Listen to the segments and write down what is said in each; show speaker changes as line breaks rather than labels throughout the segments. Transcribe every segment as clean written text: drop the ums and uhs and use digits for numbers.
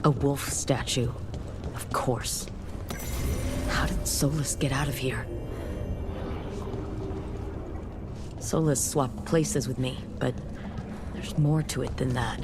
A wolf statue. Of course. How did Solus get out of here? Solus swapped places with me, but there's more to it than that.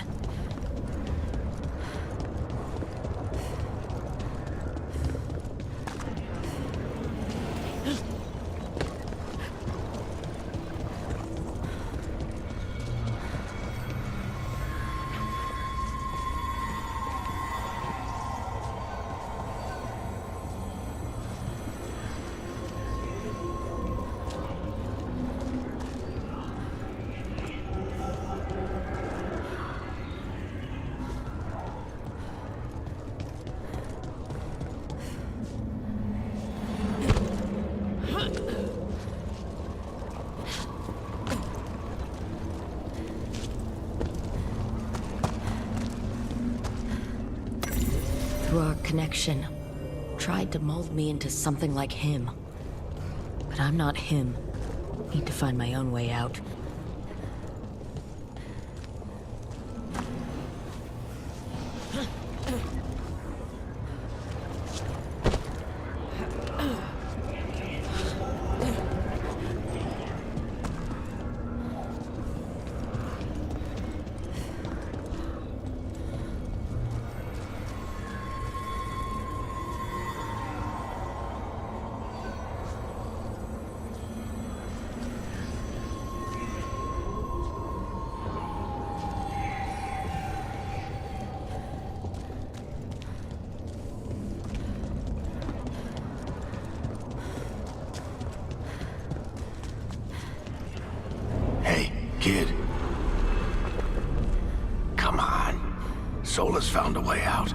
Through our connection, tried to mold me into something like him. But I'm not him. Need to find my own way out.
Kid. Come on. Solus found a way out.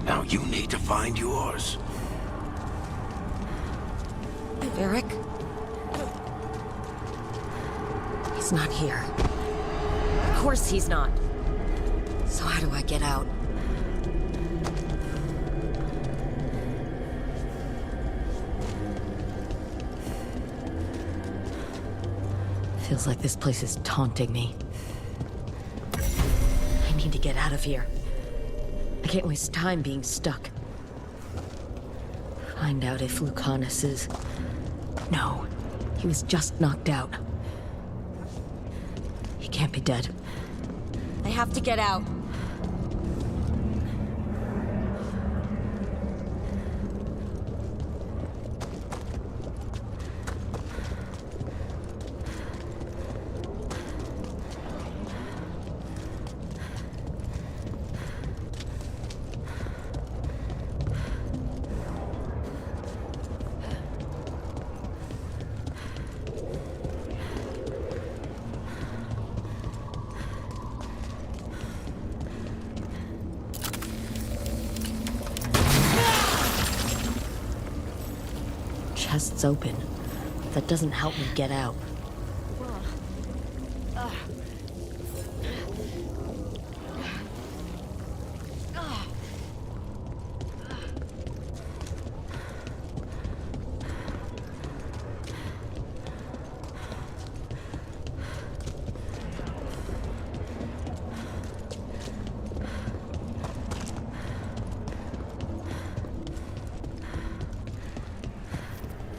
Now you need to find yours.
Eric? He's not here. Of course he's not. So how do I get out? Feels like this place is taunting me. I need to get out of here. I can't waste time being stuck. Find out if Lucanus is... No, he was just knocked out. He can't be dead. I have to get out. Chest's open. That doesn't help me get out.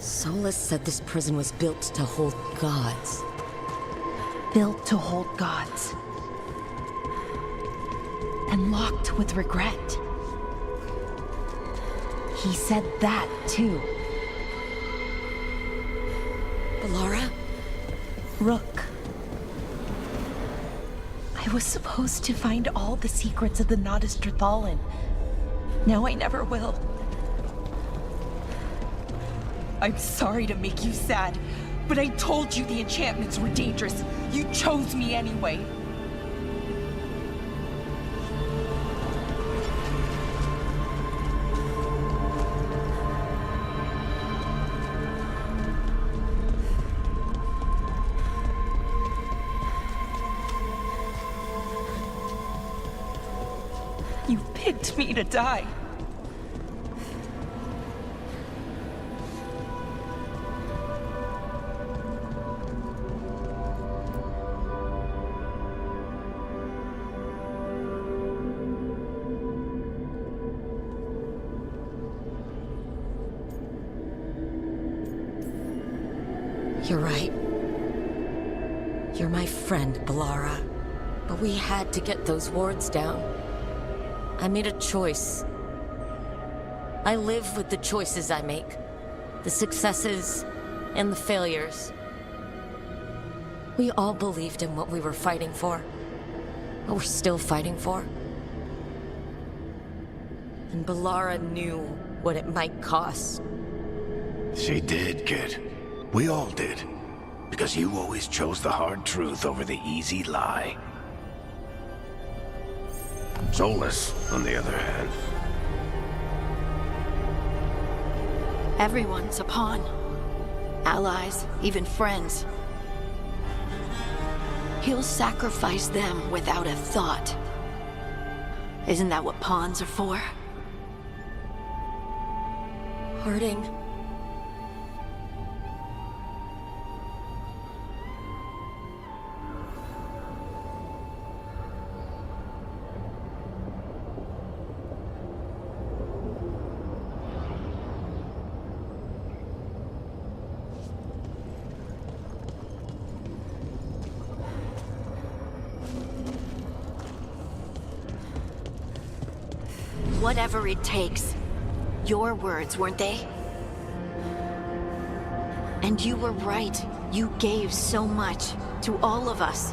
Solus said this prison was built to hold gods.
Built to hold gods. And locked with regret. He said that, too.
Laura?
Rook. I was supposed to find all the secrets of the Nodus Trithallan. Now I never will. I'm sorry to make you sad, but I told you the enchantments were dangerous. You chose me anyway. You picked me to die.
You're right. You're my friend, Ballara. But we had to get those wards down. I made a choice. I live with the choices I make. The successes and the failures. We all believed in what we were fighting for. What we're still fighting for. And Ballara knew what it might cost.
She did, kid. We all did. Because you always chose the hard truth over the easy lie. Solus, on the other hand.
Everyone's a pawn. Allies, even friends. He'll sacrifice them without a thought. Isn't that what pawns are for?
Harding.
Whatever it takes. Your words, weren't they? And you were right. You gave so much to all of us.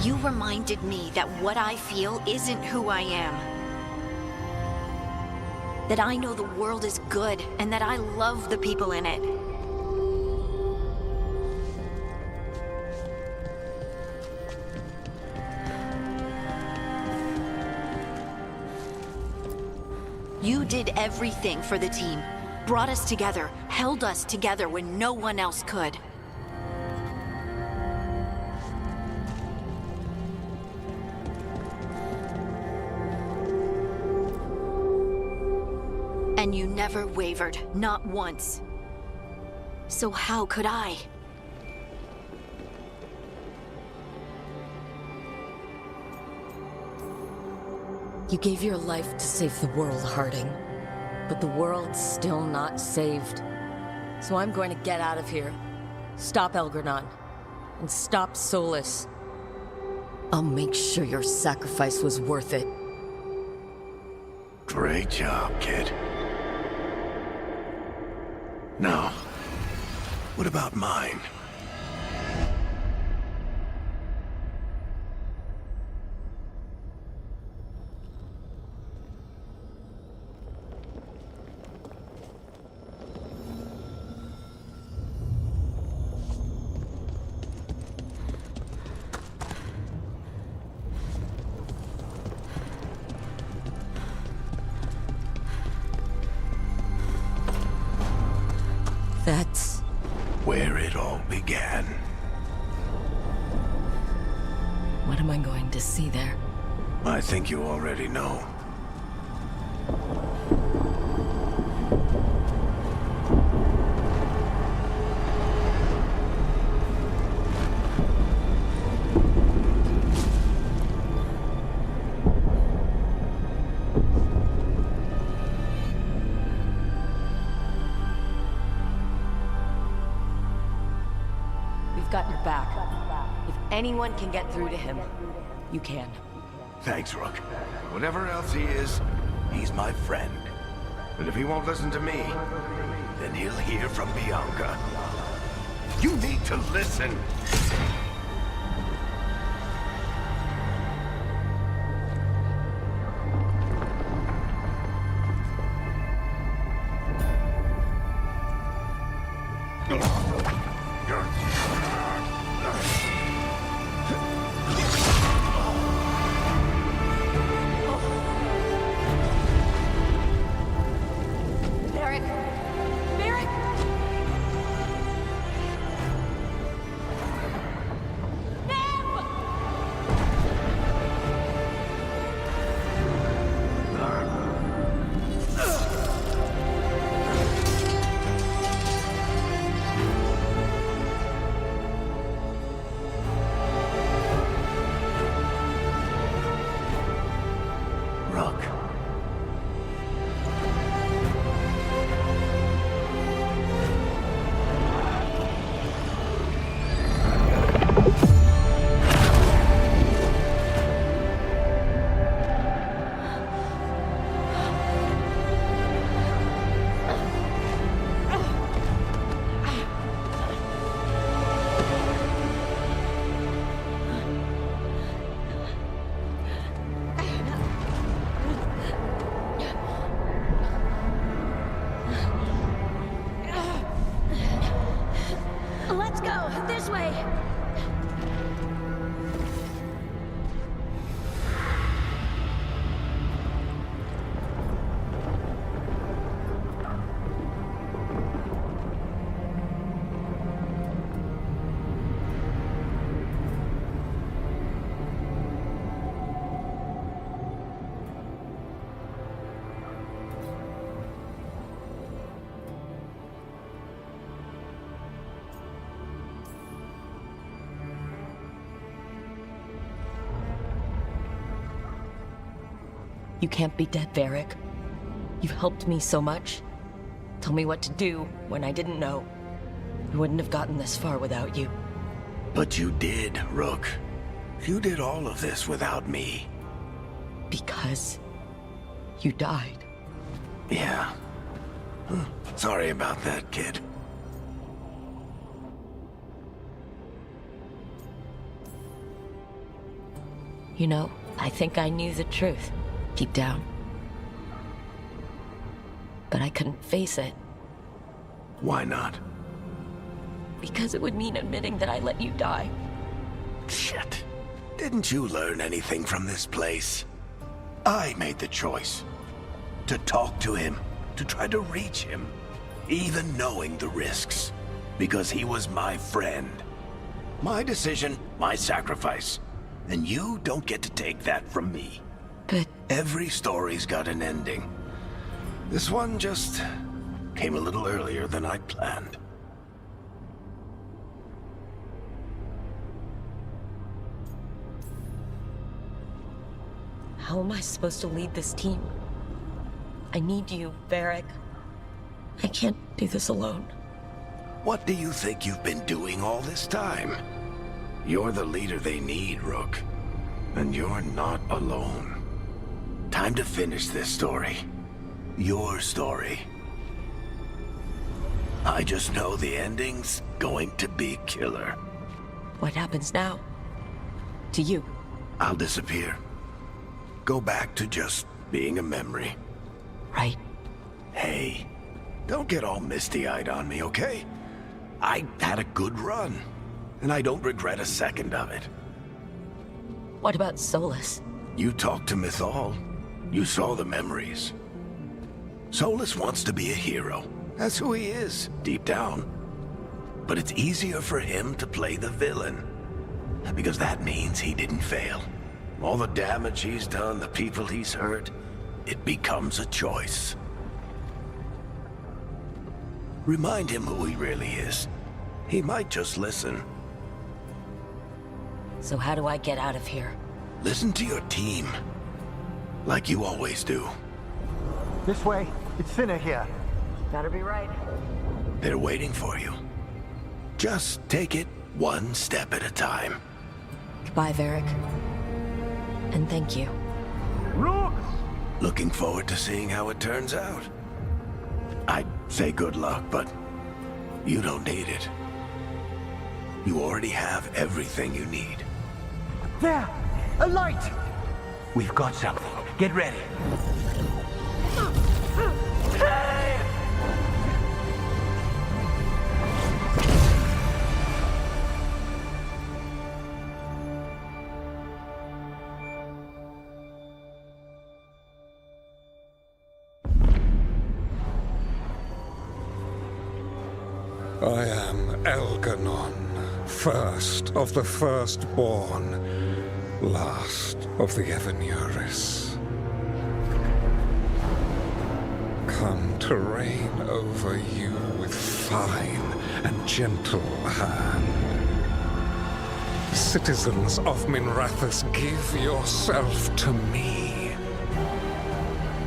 You reminded me that what I feel isn't who I am. That I know the world is good, and that I love the people in it. You did everything for the team. Brought us together, held us together when no one else could. And you never wavered, not once. So how could I?
You gave your life to save the world, Harding. But the world's still not saved. So I'm going to get out of here. Stop Elgranon. And stop Solus. I'll make sure your sacrifice was worth it.
Great job, kid. Now, what about mine?
That's
Where it all began.
what am I going to see there?
I think you already know.
We've got your back. If anyone can get through to him, you can.
Thanks, Rook. Whatever else he is, he's my friend. And if he won't listen to me, then he'll hear from Bianca. You need to listen!
Barrick! Barrick!
Let's go! This way!
You can't be dead, Varric. You've helped me so much. Tell me what to do when I didn't know. I wouldn't have gotten this far without you.
But you did, Rook. You did all of this without me.
Because you died.
Yeah. Sorry about that, kid.
You know, I think I knew the truth, deep down. But I couldn't face it.
Why not?
Because it would mean admitting that I let you die.
Shit. Didn't you learn anything from this place? I made the choice. To talk to him, to try to reach him, even knowing the risks. Because he was my friend. My decision, my sacrifice. And you don't get to take that from me.
But
Every story's got an ending. This one just came a little earlier than I'd planned.
how am I supposed to lead this team? I need you, Varric. I can't do this alone.
What do you think you've been doing all this time? You're the leader they need, Rook. And you're not alone. Time to finish this story. Your story. I just know the ending's going to be killer.
What happens now? To you?
I'll disappear. Go back to just being a memory.
Right?
Hey, don't get all misty-eyed on me, okay? I had a good run, and I don't regret a second of it.
What about Solus?
You talked to Mythal. You saw the memories. Solus wants to be a hero. That's who he is, deep down. But it's easier for him to play the villain. Because that means he didn't fail. All the damage he's done, the people he's hurt, it becomes a choice. Remind him who he really is. He might just listen.
So how do I get out of here?
Listen to your team. Like you always do.
This way. It's thinner here.
Better be right.
They're waiting for you. Just take it one step at a time.
Goodbye, Varric. And thank you.
Rook!
Looking forward to seeing how it turns out. I'd say good luck, but you don't need it. You already have everything you need.
There! A light! We've got something. Get ready.
I am Elganon, first of the firstborn, last of the Evanuris. Come to reign over you with fine and gentle hand. Citizens of Minrathous, give yourself to me.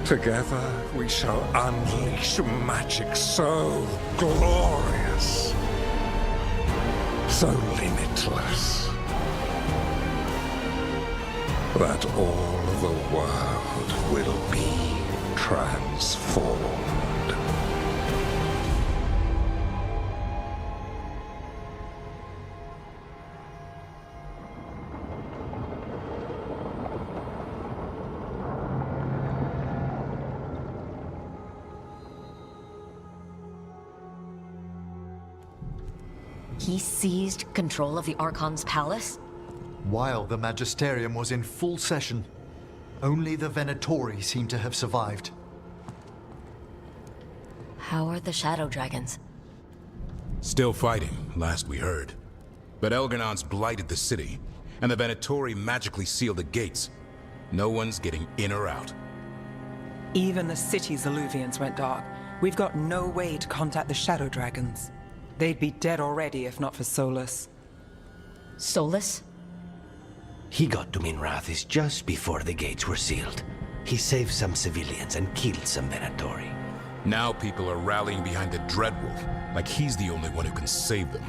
Together we shall unleash magic so glorious, so limitless, that all the world will be transformed.
He seized control of the Archon's palace?
While the Magisterium was in full session, only the Venatori seem to have survived.
How are the Shadow Dragons?
Still fighting, last we heard. But Elgernon's blighted the city, and the Venatori magically sealed the gates. No one's getting in or out.
Even the city's Illuvians went dark. We've got no way to contact the Shadow Dragons. They'd be dead already if not for Solus.
Solus?
He got to Minrathis just before the gates were sealed. He saved some civilians and killed some Venatori.
Now people are rallying behind the Dreadwolf, like he's the only one who can save them.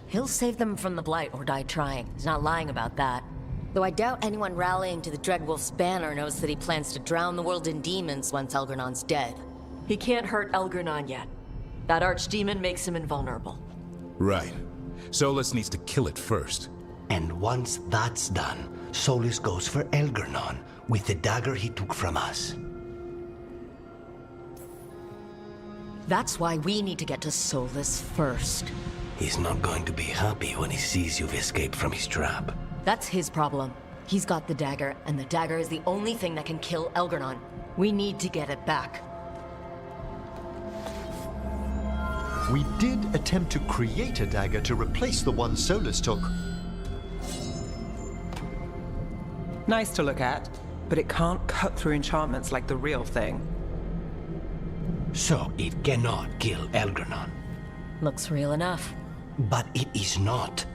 He'll save them from the Blight or die trying. He's not lying about that. Though I doubt anyone rallying to the Dreadwolf's banner knows that he plans to drown the world in demons once Elgernon's dead.
He can't hurt Elgernon yet. That archdemon makes him invulnerable.
Right. Solus needs to kill it first.
And once that's done, Solus goes for Elgernon with the dagger he took from us.
That's why we need to get to Solus first.
He's not going to be happy when he sees you've escaped from his trap.
That's his problem. He's got the dagger, and the dagger is the only thing that can kill Elgernon. We need to get it back.
We did attempt to create a dagger to replace the one Solus took.
Nice to look at, but it can't cut through enchantments like the real thing.
So it cannot kill Elgernon.
Looks real enough.
But it is not.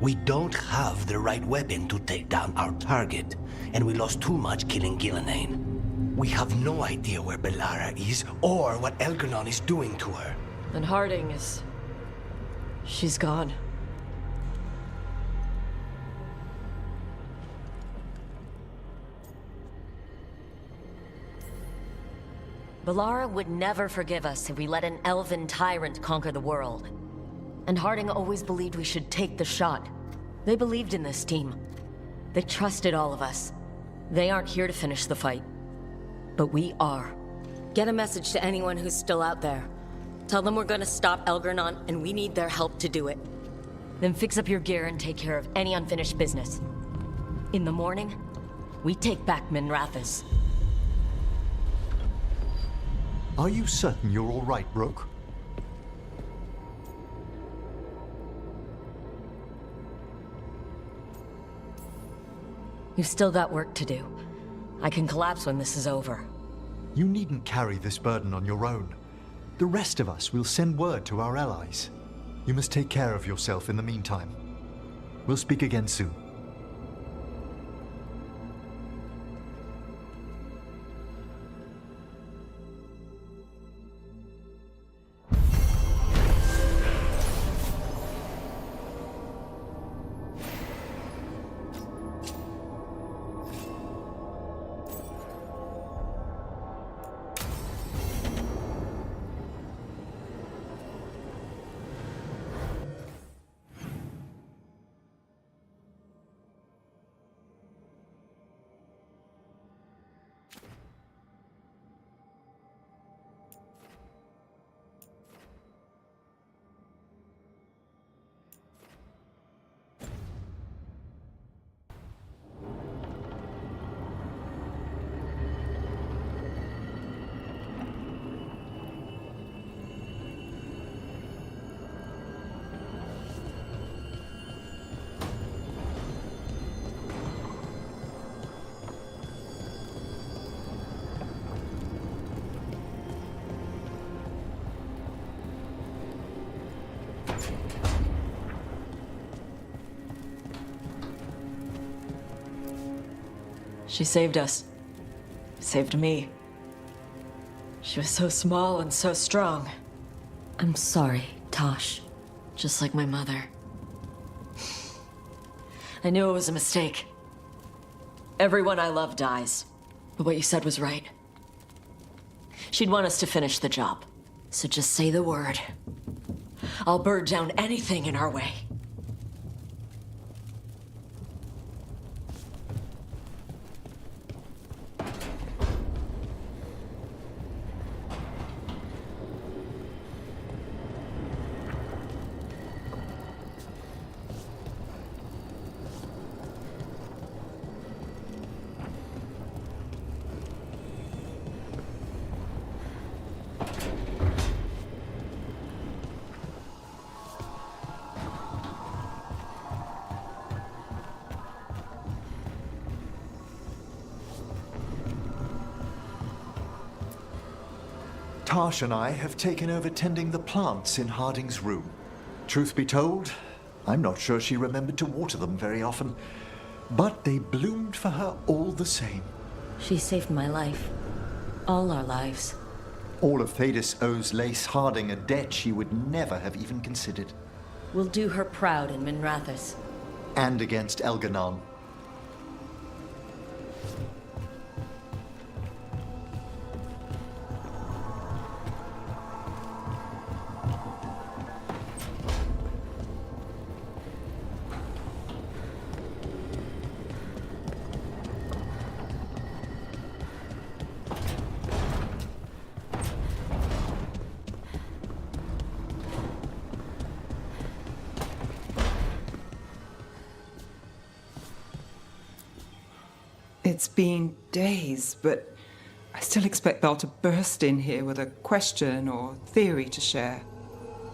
We don't have the right weapon to take down our target, and we lost too much killing Gillenane. We have no idea where Bellara is, or what Elgernon is doing to her.
And Harding is... she's gone.
Bellara would never forgive us if we let an elven tyrant conquer the world. And Harding always believed we should take the shot. They believed in this team. They trusted all of us. They aren't here to finish the fight. But we are. Get a message to anyone who's still out there. Tell them we're gonna stop Elgernon, and we need their help to do it. Then fix up your gear and take care of any unfinished business. In the morning, we take back Minrathis.
Are you certain you're all right, Roke?
You've still got work to do. I can collapse when this is over.
You needn't carry this burden on your own. The rest of us will send word to our allies. You must take care of yourself in the meantime. We'll speak again soon.
She saved us. Saved me. She was so small and so strong.
I'm sorry, Tosh.
Just like my mother. I knew it was a mistake. Everyone I love dies. But what you said was right. She'd want us to finish the job. So just say the word. I'll burn down anything in our way.
Tash and I have taken over tending the plants in Harding's room. Truth be told, I'm not sure she remembered to water them very often, but they bloomed for her all the same.
She saved my life. All our lives.
All of Thedas owes Lace Harding a debt she would never have even considered.
We'll do her proud in Minrathous.
And against Elganon.
It's been days, but I still expect Belle to burst in here with a question or theory to share.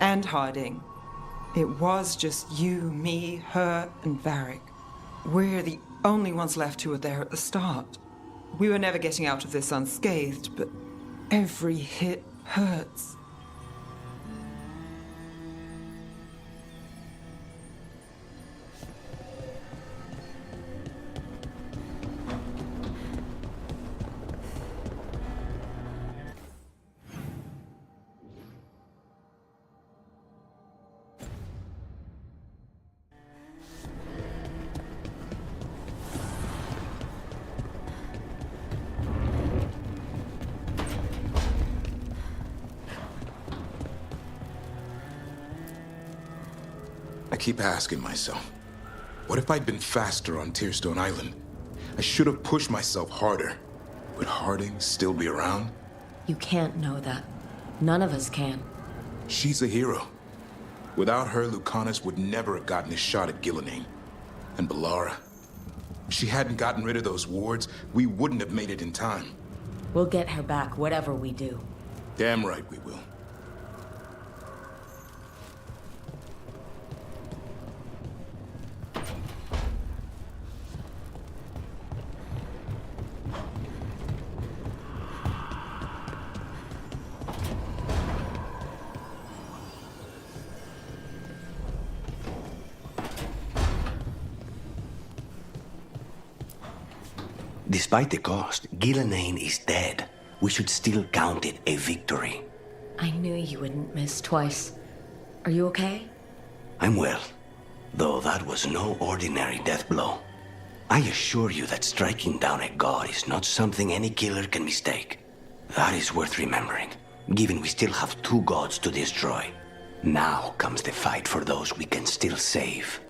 And Harding. It was just you, me, her, and Varric. We're the only ones left who were there at the start. We were never getting out of this unscathed, but every hit hurts.
I keep asking myself, what if I'd been faster on Tearstone Island? I should have pushed myself harder. Would Harding still be around?
You can't know that. None of us can.
She's a hero. Without her, Lucanus would never have gotten his shot at Gillenane. And Bellara. If she hadn't gotten rid of those wards, we wouldn't have made it in time.
We'll get her back, whatever we do.
Damn right we will.
Despite the cost, Gillenane is dead. We should still count it a victory.
I knew you wouldn't miss twice. Are you okay?
I'm well, though that was no ordinary death blow. I assure you that striking down a god is not something any killer can mistake. That is worth remembering, given we still have 2 gods to destroy. Now comes the fight for those we can still save.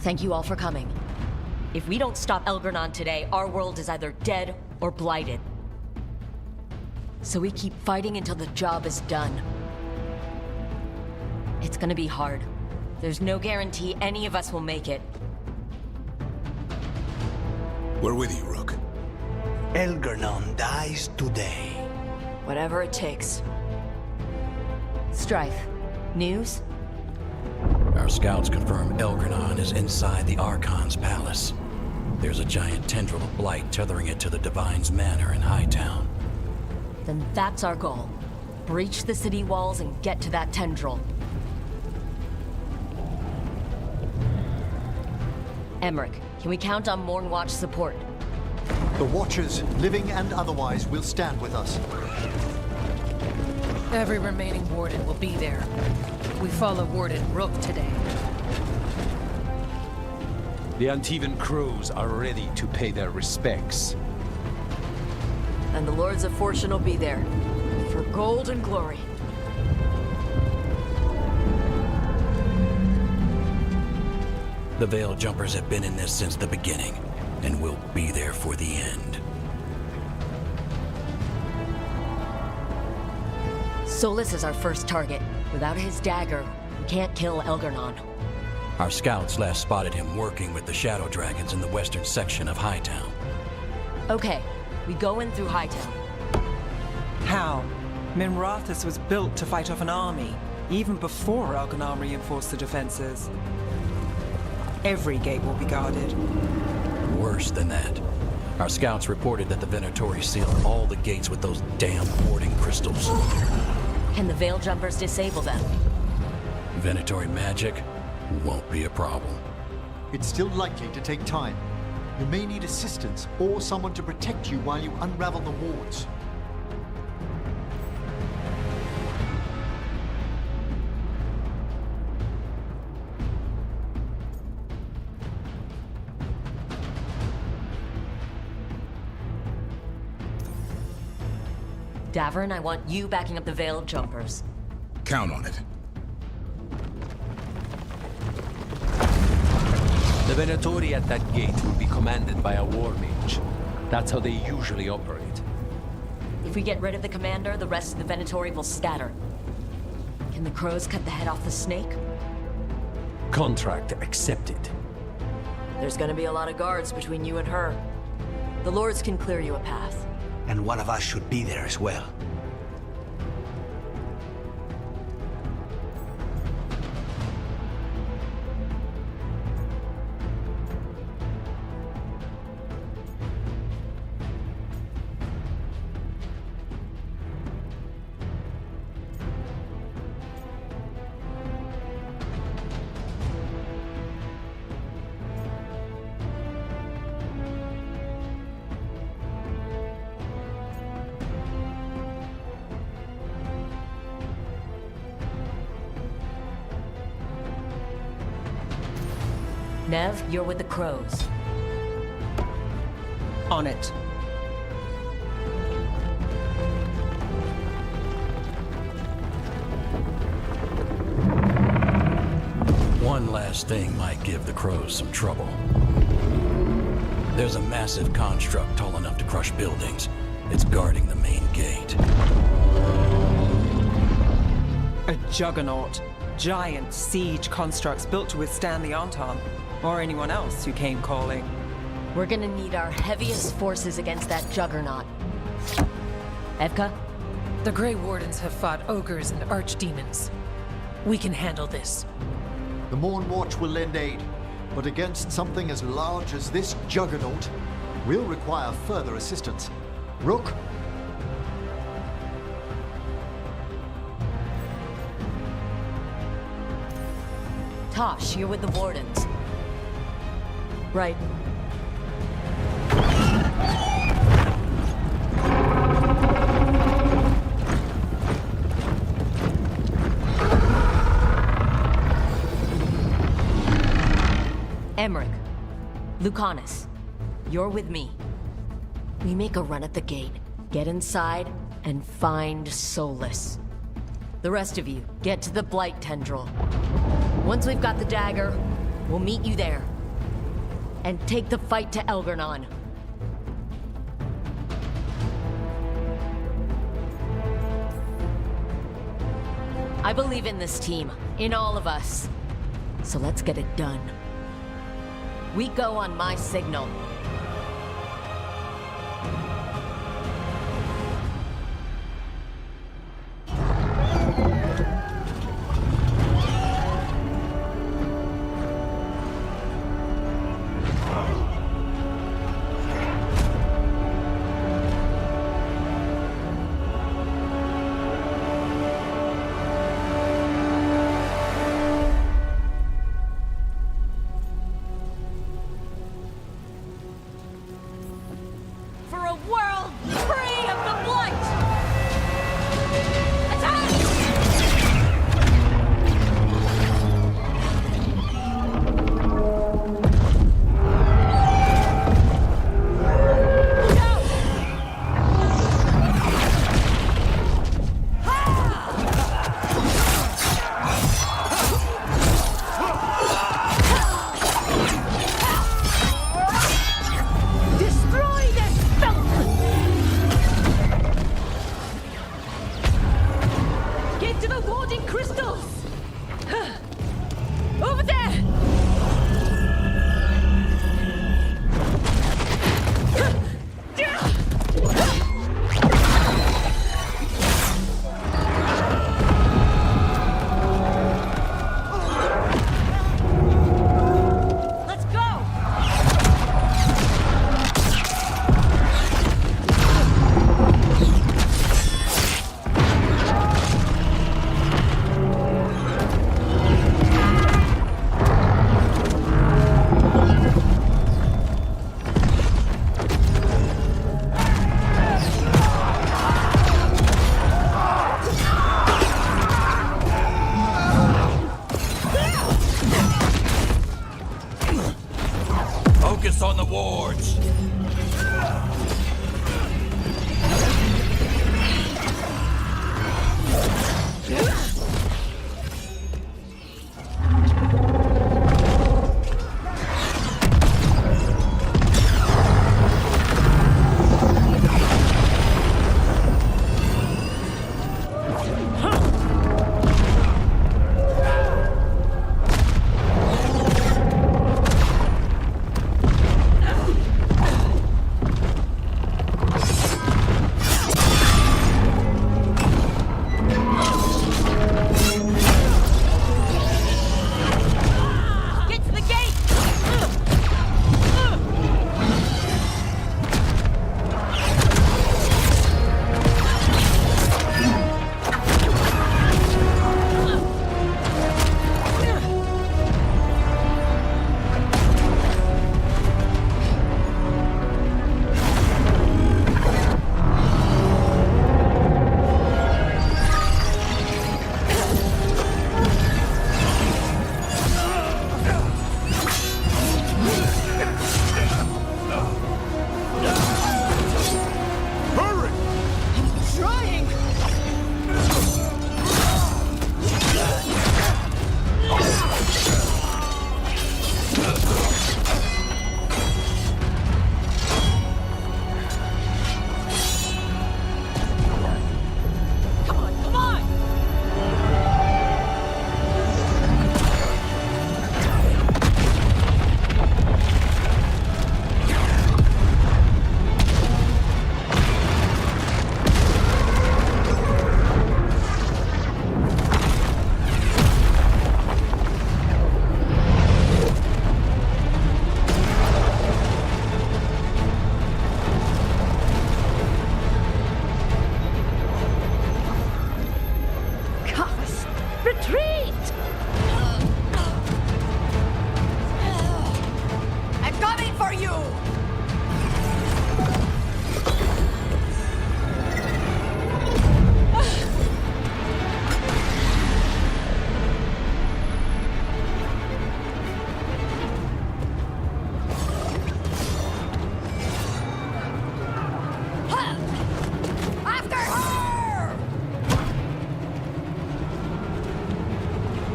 Thank you all for coming. If we don't stop Elgernon today, our world is either dead or blighted. So we keep fighting until the job is done. It's gonna be hard. There's no guarantee any of us will make it.
We're with you, Rook.
Elgernon dies today.
Whatever it takes.
Strife, news?
Our scouts confirm Elgernon is inside the Archon's palace. There's a giant tendril of blight tethering it to the Divine's manor in Hightown.
Then that's our goal. Breach the city walls and get to that tendril. Emmerich, can we count on Mornwatch support?
The Watchers, living and otherwise, will stand with us.
Every remaining Warden will be there. We follow Warden Rook today.
The Antivan crews are ready to pay their respects.
And the Lords of Fortune will be there. For gold and glory.
The Veil Jumpers have been in this since the beginning, and will be there for the end.
Solus is our first target. Without his dagger, we can't kill Elgernon.
Our scouts last spotted him working with the Shadow Dragons in the western section of Hightown.
Okay, we go in through Hightown.
How? Minrathous was built to fight off an army, even before Elgernon reinforced the defenses. Every gate will be guarded.
Worse than that. Our scouts reported that the Venatori sealed all the gates with those damn warding crystals.
Can the Veil Jumpers disable them?
Venatori magic won't be a problem.
It's still likely to take time. You may need assistance or someone to protect you while you unravel the wards.
Davern, I want you backing up the Veil Jumpers.
Count on it.
The Venatori at that gate will be commanded by a war mage. That's how they usually operate.
If we get rid of the commander, the rest of the Venatori will scatter. Can the crows cut the head off the snake?
Contract accepted.
There's gonna be a lot of guards between you and her. The Lords can clear you a path.
And one of us should be there as well.
Nev, you're with the crows.
On it.
One last thing might give the crows some trouble. There's a massive construct tall enough to crush buildings. It's guarding the main gate.
A juggernaut. Giant siege constructs built to withstand the Anton, or anyone else who came calling.
We're gonna need our heaviest forces against that juggernaut. Evka?
The Grey Wardens have fought ogres and archdemons. We can handle this.
The Mornwatch will lend aid, but against something as large as this juggernaut, we'll require further assistance. Rook?
Tosh, you're with the Wardens.
Right.
Emmerich, Lucanus, you're with me. We make a run at the gate, get inside, and find Solus. The rest of you, get to the Blight Tendril. Once we've got the dagger, we'll meet you there. and take the fight to Elgernon. I believe in this team, in all of us. So let's get it done. We go on my signal.
On the wards!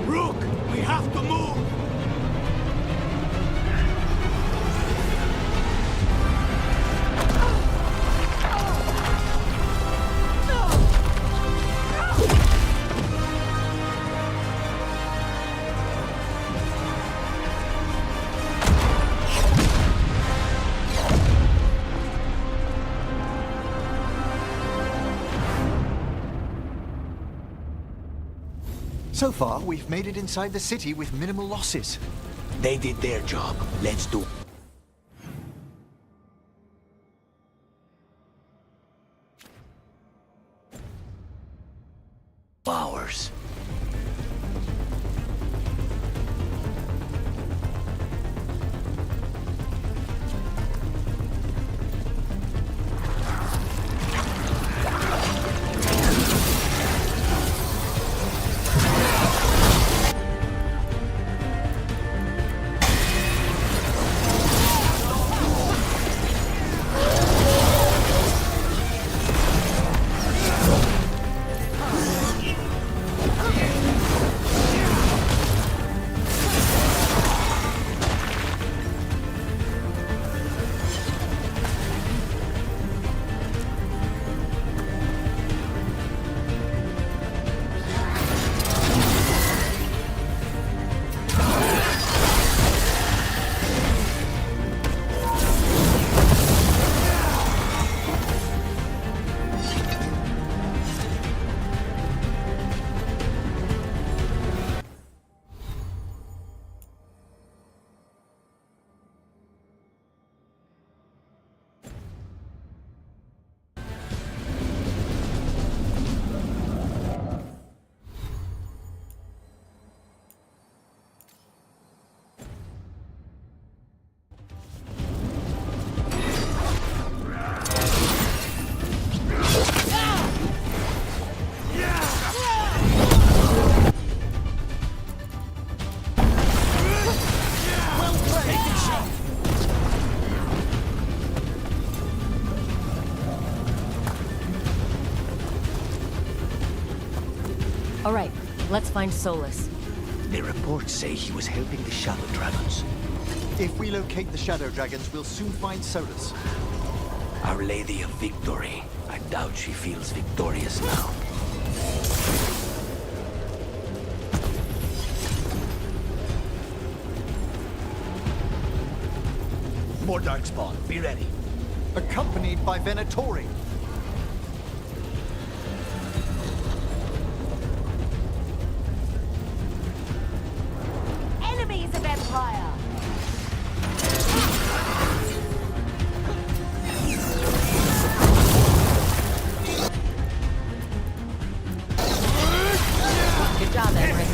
Rule!
So far, we've made it inside the city with minimal losses.
They did their job. Let's do ours.
All right, let's find Solus.
The reports say he was helping the Shadow Dragons.
If we locate the Shadow Dragons, we'll soon find Solus.
Our Lady of Victory. I doubt she feels victorious now.
More Darkspawn, be ready. Accompanied by Venatori.
Enemies of Empire!
Good job, Henry.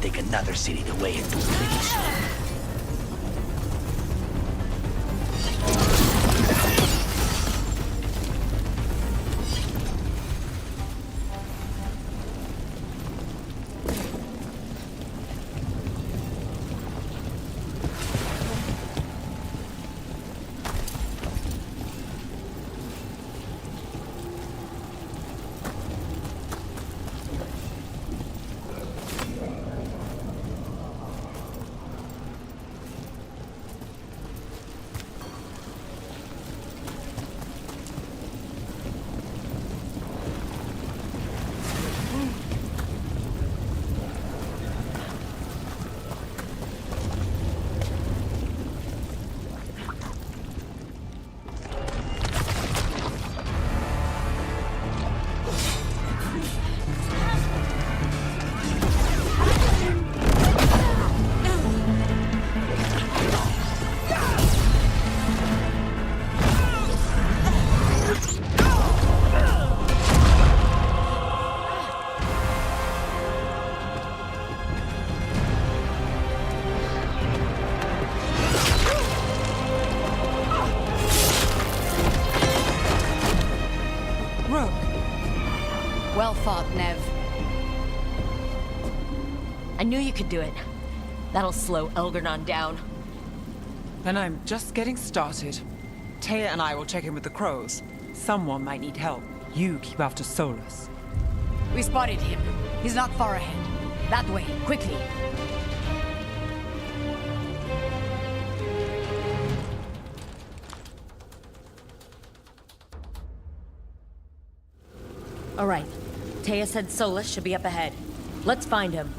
Take another city the way into Greece.
I knew you could do it. That'll slow Elgernon down.
And I'm just getting started. Taya and I will check in with the crows. Someone might need help. You keep after Solus.
We spotted him. He's not far ahead. That way, quickly.
All right. Taya said Solus should be up ahead. Let's find him.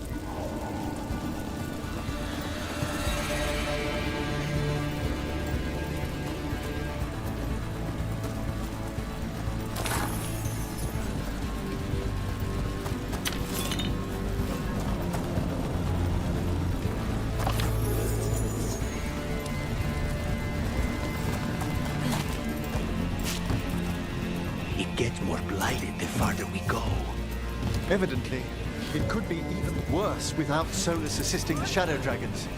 It gets more blighted the farther we go.
Evidently, it could be even worse without Solus assisting the Shadow Dragons.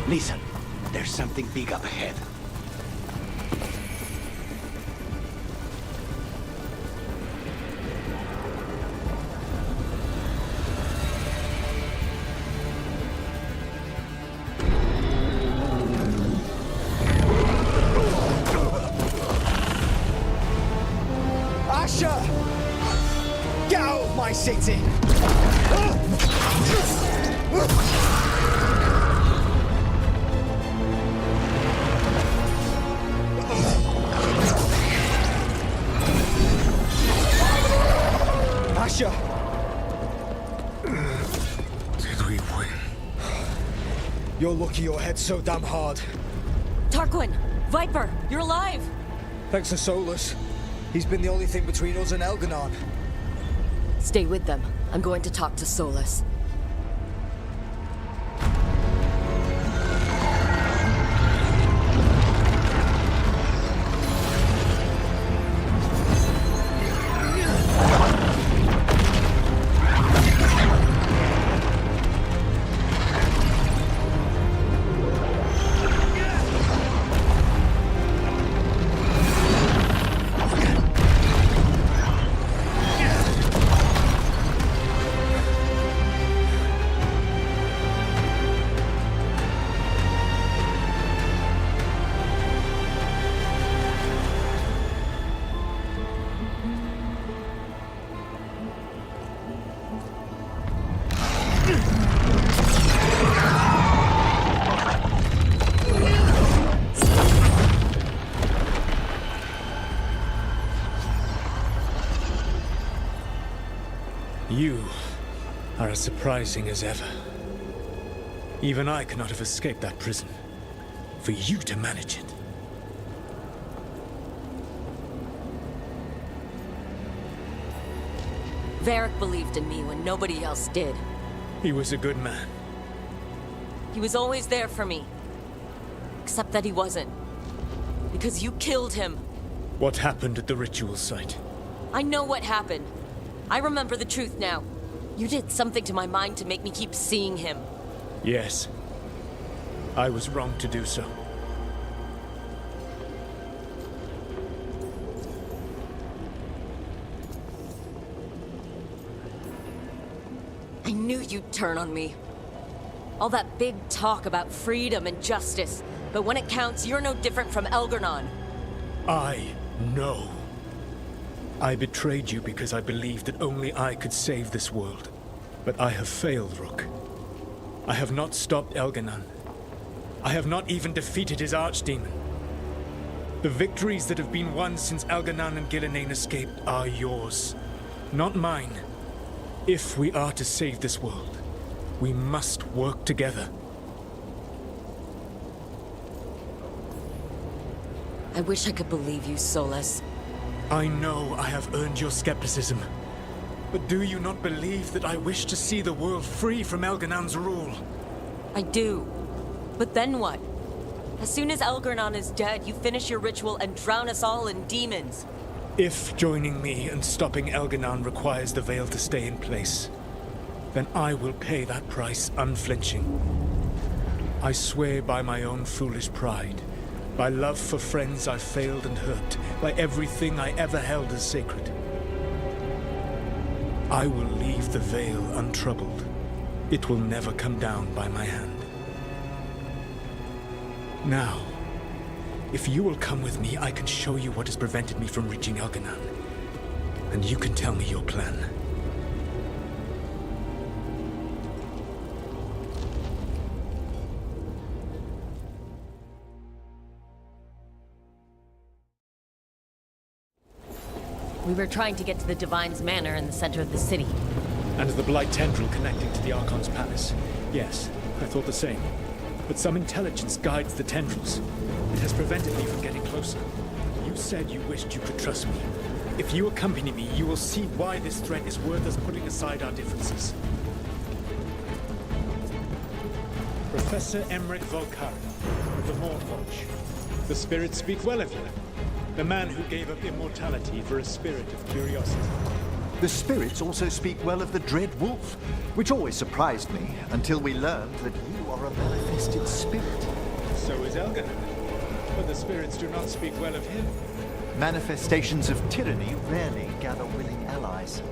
Listen, there's something big up ahead.
Asher! Get out of my city! Asher!
Did we win?
You're lucky your head's so damn hard.
Tarquin! Viper! You're alive!
Thanks to Solus. He's been the only thing between us and Elgernon.
Stay with them. I'm going to talk to Solus.
You are as surprising as ever. Even I could not have escaped that prison. For you to manage it.
Varric believed in me when nobody else did.
He was a good man.
He was always there for me. Except that he wasn't. Because you killed him.
What happened at the ritual site?
I know what happened. I remember the truth now. You did something to my mind to make me keep seeing him.
Yes. I was wrong to do so.
I knew you'd turn on me. All that big talk about freedom and justice, but when it counts, you're no different from Elgar'nan.
I know. I betrayed you because I believed that only I could save this world. But I have failed, Rook. I have not stopped Elgar'nan. I have not even defeated his archdemon. The victories that have been won since Elgar'nan and Gillenane escaped are yours, not mine. If we are to save this world, we must work together.
I wish I could believe you, Solas.
I know I have earned your skepticism. But do you not believe that I wish to see the world free from Elgar'nan's rule?
I do. But then what? As soon as Elgar'nan is dead, you finish your ritual and drown us all in demons.
If joining me and stopping Elgar'nan requires the veil to stay in place, then I will pay that price unflinching. I swear by my own foolish pride, by love for friends I failed and hurt, by everything I ever held as sacred. I will leave the veil untroubled. It will never come down by my hand. Now, if you will come with me, I can show you what has prevented me from reaching Elgar'nan. And you can tell me your plan.
We were trying to get to the Divine's Manor in the center of the city.
And the Blight Tendril connecting to the Archon's palace. Yes, I thought the same. But some intelligence guides the tendrils. It has prevented me from getting closer. You said you wished you could trust me. If you accompany me, you will see why this threat is worth us putting aside our differences. Professor Emmerich Volkari, of the Morphology. The spirits speak well of you. The man who gave up immortality for a spirit of curiosity.
The spirits also speak well of the Dread Wolf, which always surprised me until we learned that you are a manifested spirit.
So is Elgar'nan. But the spirits do not speak well of him.
Manifestations of tyranny rarely gather willing allies.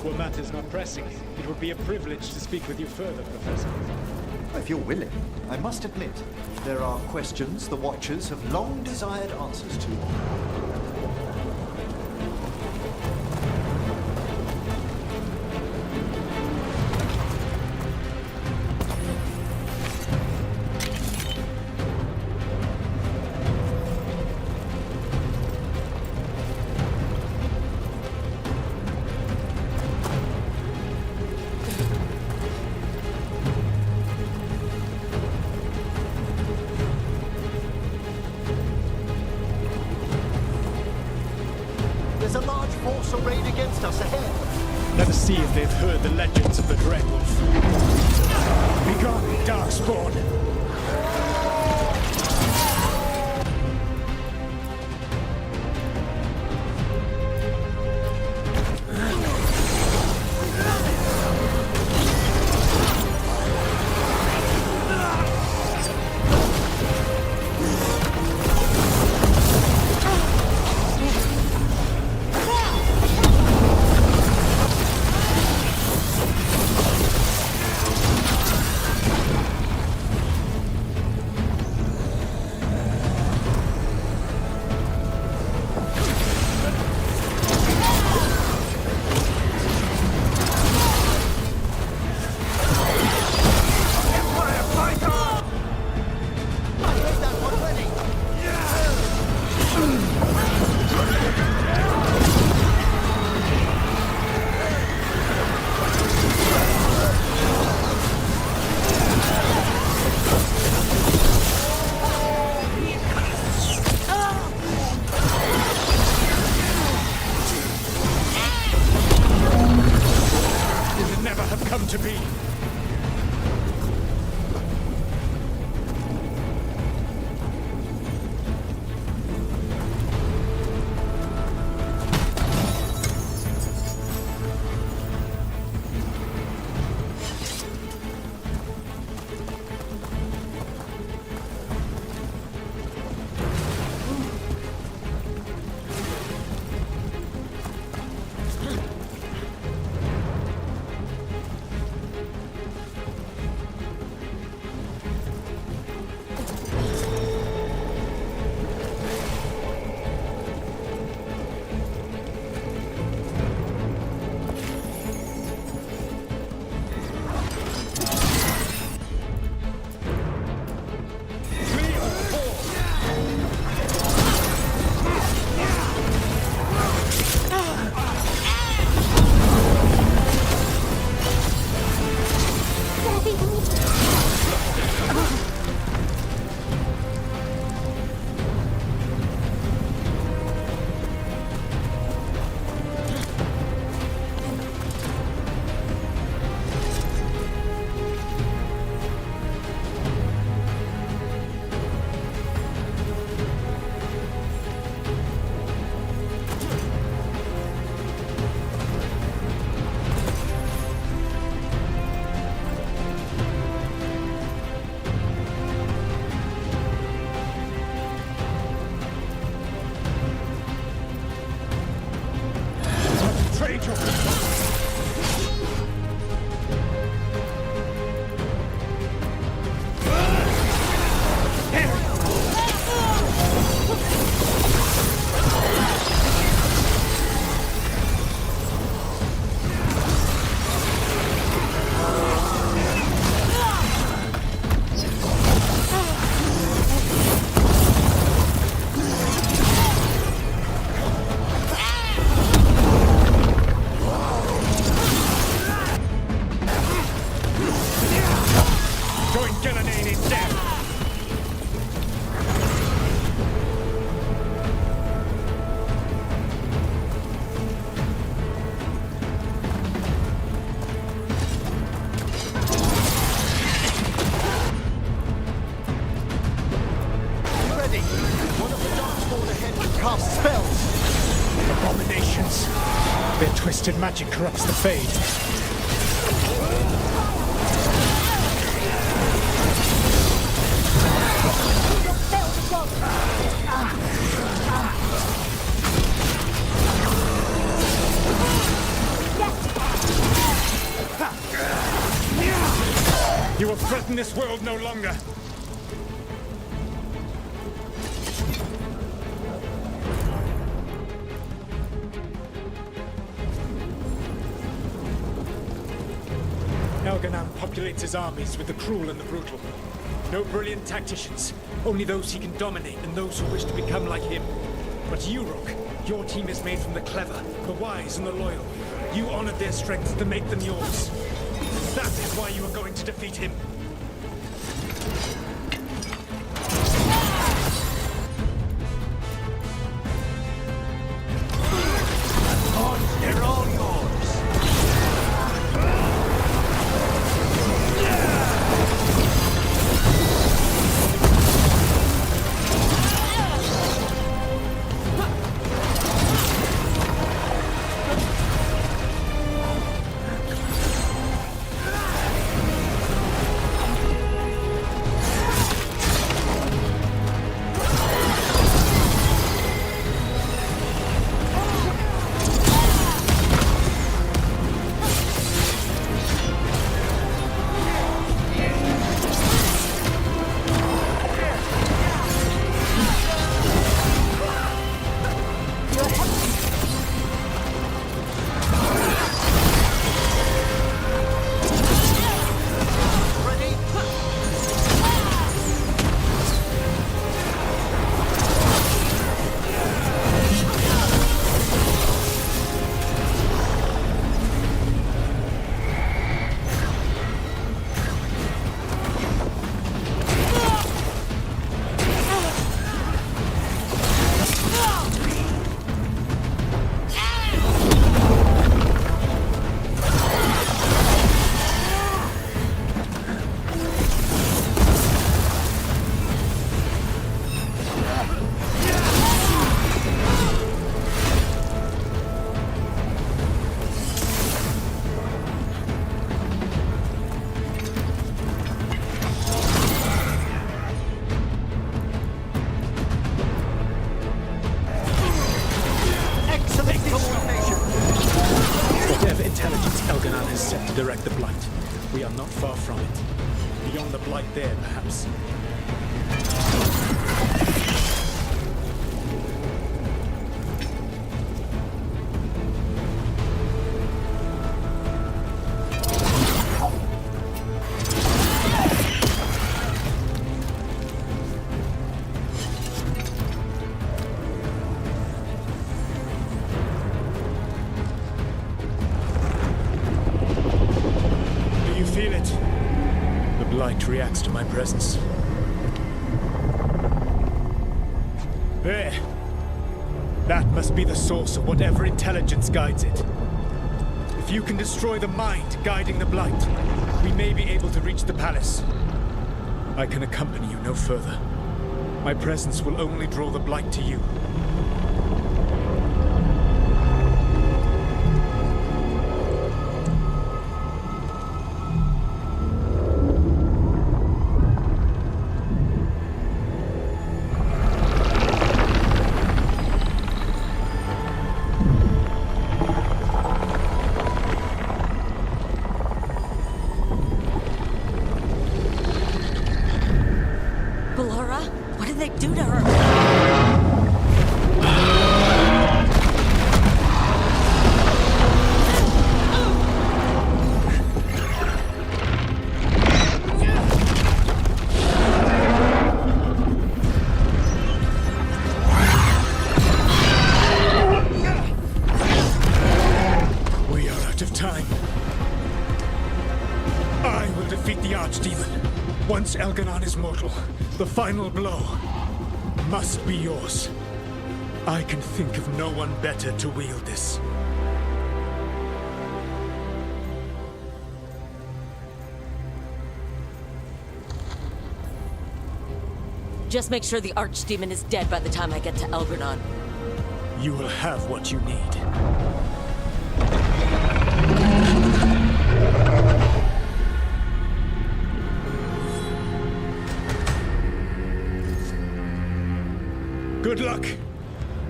Well, matters not pressing. It would be a privilege to speak with you further, Professor.
If you're willing, I must admit, there are questions the Watchers have long desired answers to. There's a large force arrayed against us ahead.
Let us see if they've heard the legends of the Dread Wolf. Begone, Darkspawn! To be. twisted magic corrupts the Fade. You will threaten this world no longer. Elganan populates his armies with the cruel and the brutal. No brilliant tacticians, only those he can dominate and those who wish to become like him. But you, Rook, your team is made from the clever, the wise, and the loyal. You honored their strengths to make them yours. That is why you are going to defeat him.
They're all yours.
Whatever intelligence Elganan has set to direct the Blight, we are not far from it. Beyond the Blight there, perhaps. Feel it. The Blight reacts to my presence. There. That must be the source of whatever intelligence guides it. If you can destroy the mind guiding the Blight, we may be able to reach the palace. I can accompany you no further. My presence will only draw the Blight to you.
What did they do to her?
We are out of time. I will defeat the Archdemon. Once Elganan is mortal, the final blow must be yours. I can think of no one better to wield this.
Just make sure the Archdemon is dead by the time I get to Elgranon.
You will have what you need.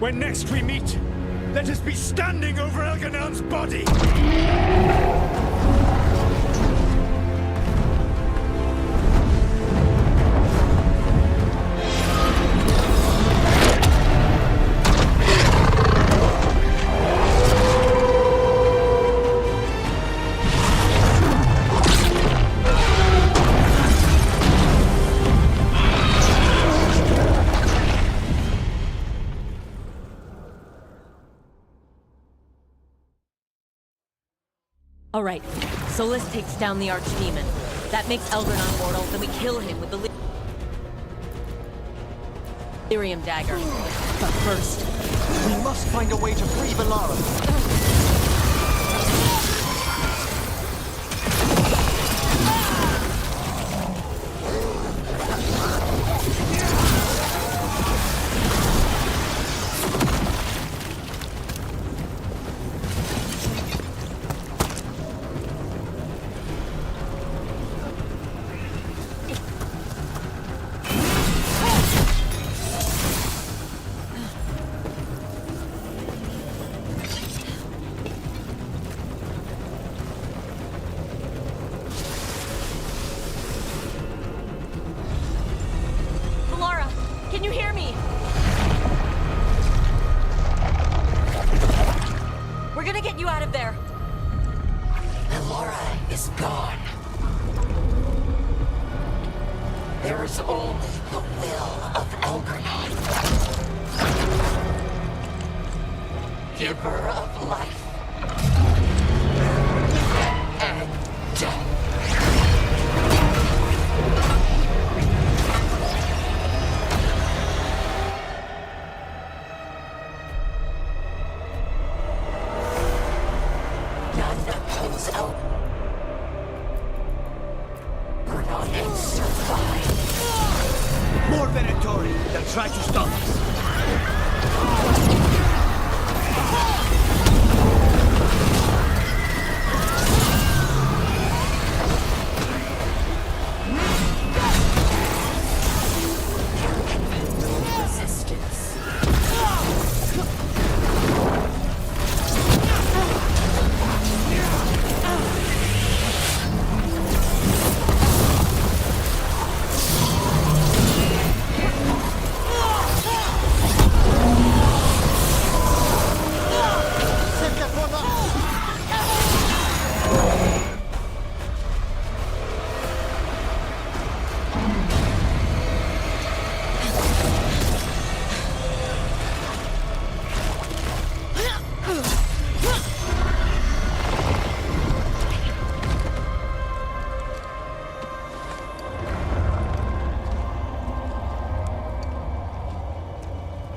When next we meet, let us be standing over Elganan's body!
All right, Solis takes down the Archdemon. That makes Elgornon mortal, then we kill him with the Lyrium dagger. But first,
we must find a way to free Velara.
Can you hear me? We're gonna get you out of there.
Veilguard is gone. There is only the will of Elgornon. Giver of life and death.
More Venatori! They'll try to stop us!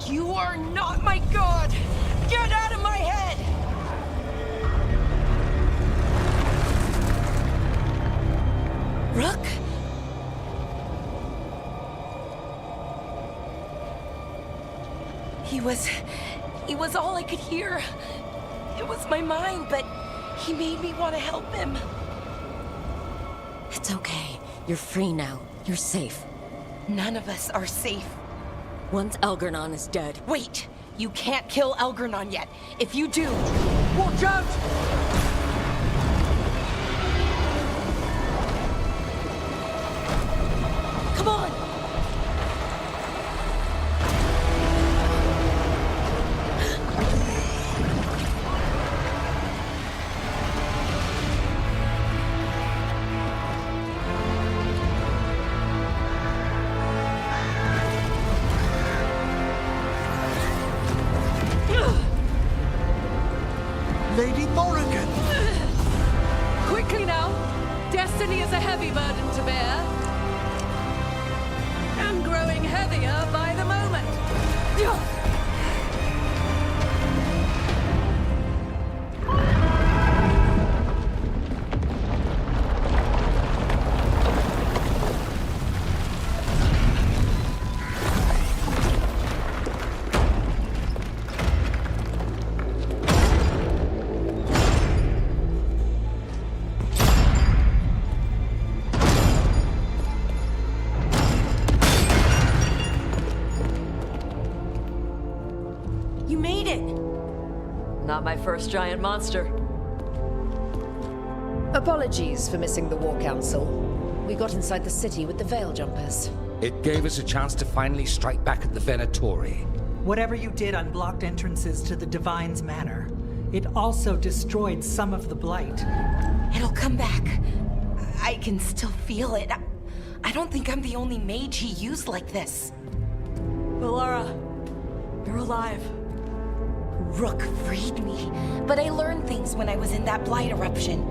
You are not my god! Get out of my head! Rook? He was all I could hear. It was my mind, but he made me want to help him.
It's okay. You're free now. You're safe.
None of us are safe.
Once Elgornon is dead...
Wait! You can't kill Elgornon yet. If you do... Watch out! Come on!
Lady Morrigan!
Quickly now! Destiny is a heavy burden to bear. And growing heavier by the moment.
Not my first giant monster.
Apologies for missing the War Council. We got inside the city with the Veil Jumpers.
It gave us a chance to finally strike back at the Venatori.
Whatever you did unblocked entrances to the Divine's Manor. It also destroyed some of the Blight.
It'll come back. I can still feel it. I don't think I'm the only mage he used like this.
Bellara, you're alive.
Rook freed me, but I learned things when I was in that Blight eruption.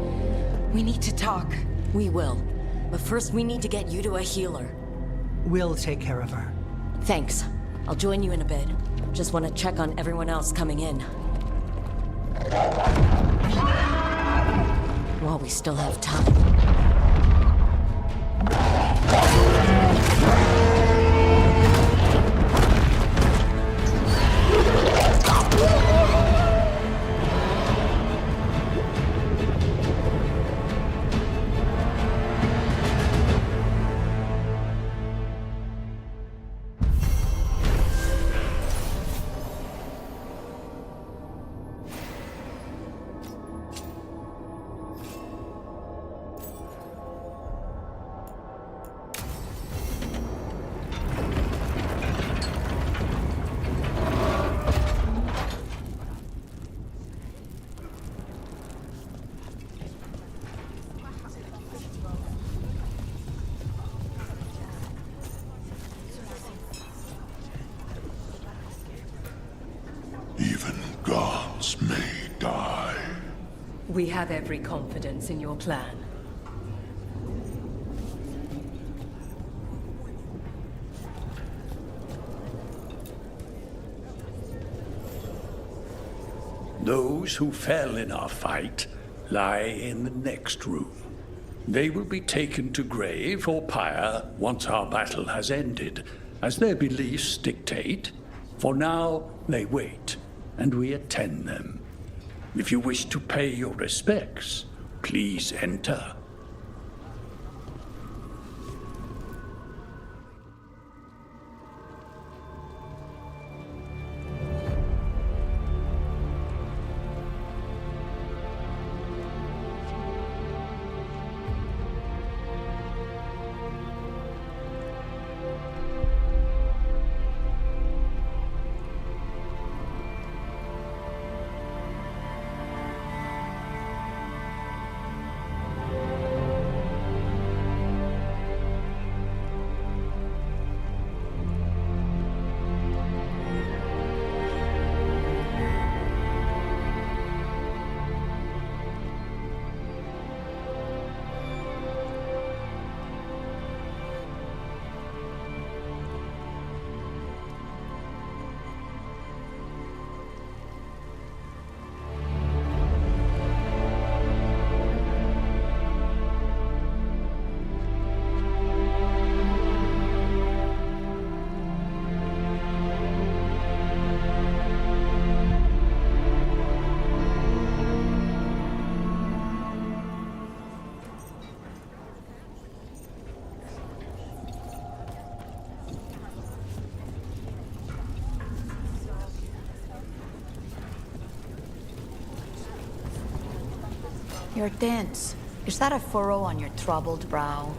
We need to talk.
We will. But first we need to get you to a healer.
We'll take care of her.
Thanks. I'll join you in a bit. Just want to check on everyone else coming in. While we still have time.
Even gods may die.
We have every confidence in your plan.
Those who fell in our fight lie in the next room. They will be taken to grave or pyre once our battle has ended, as their beliefs dictate. For now, they wait, and we attend them. If you wish to pay your respects, please enter.
You're tense. Is that a furrow on your troubled brow?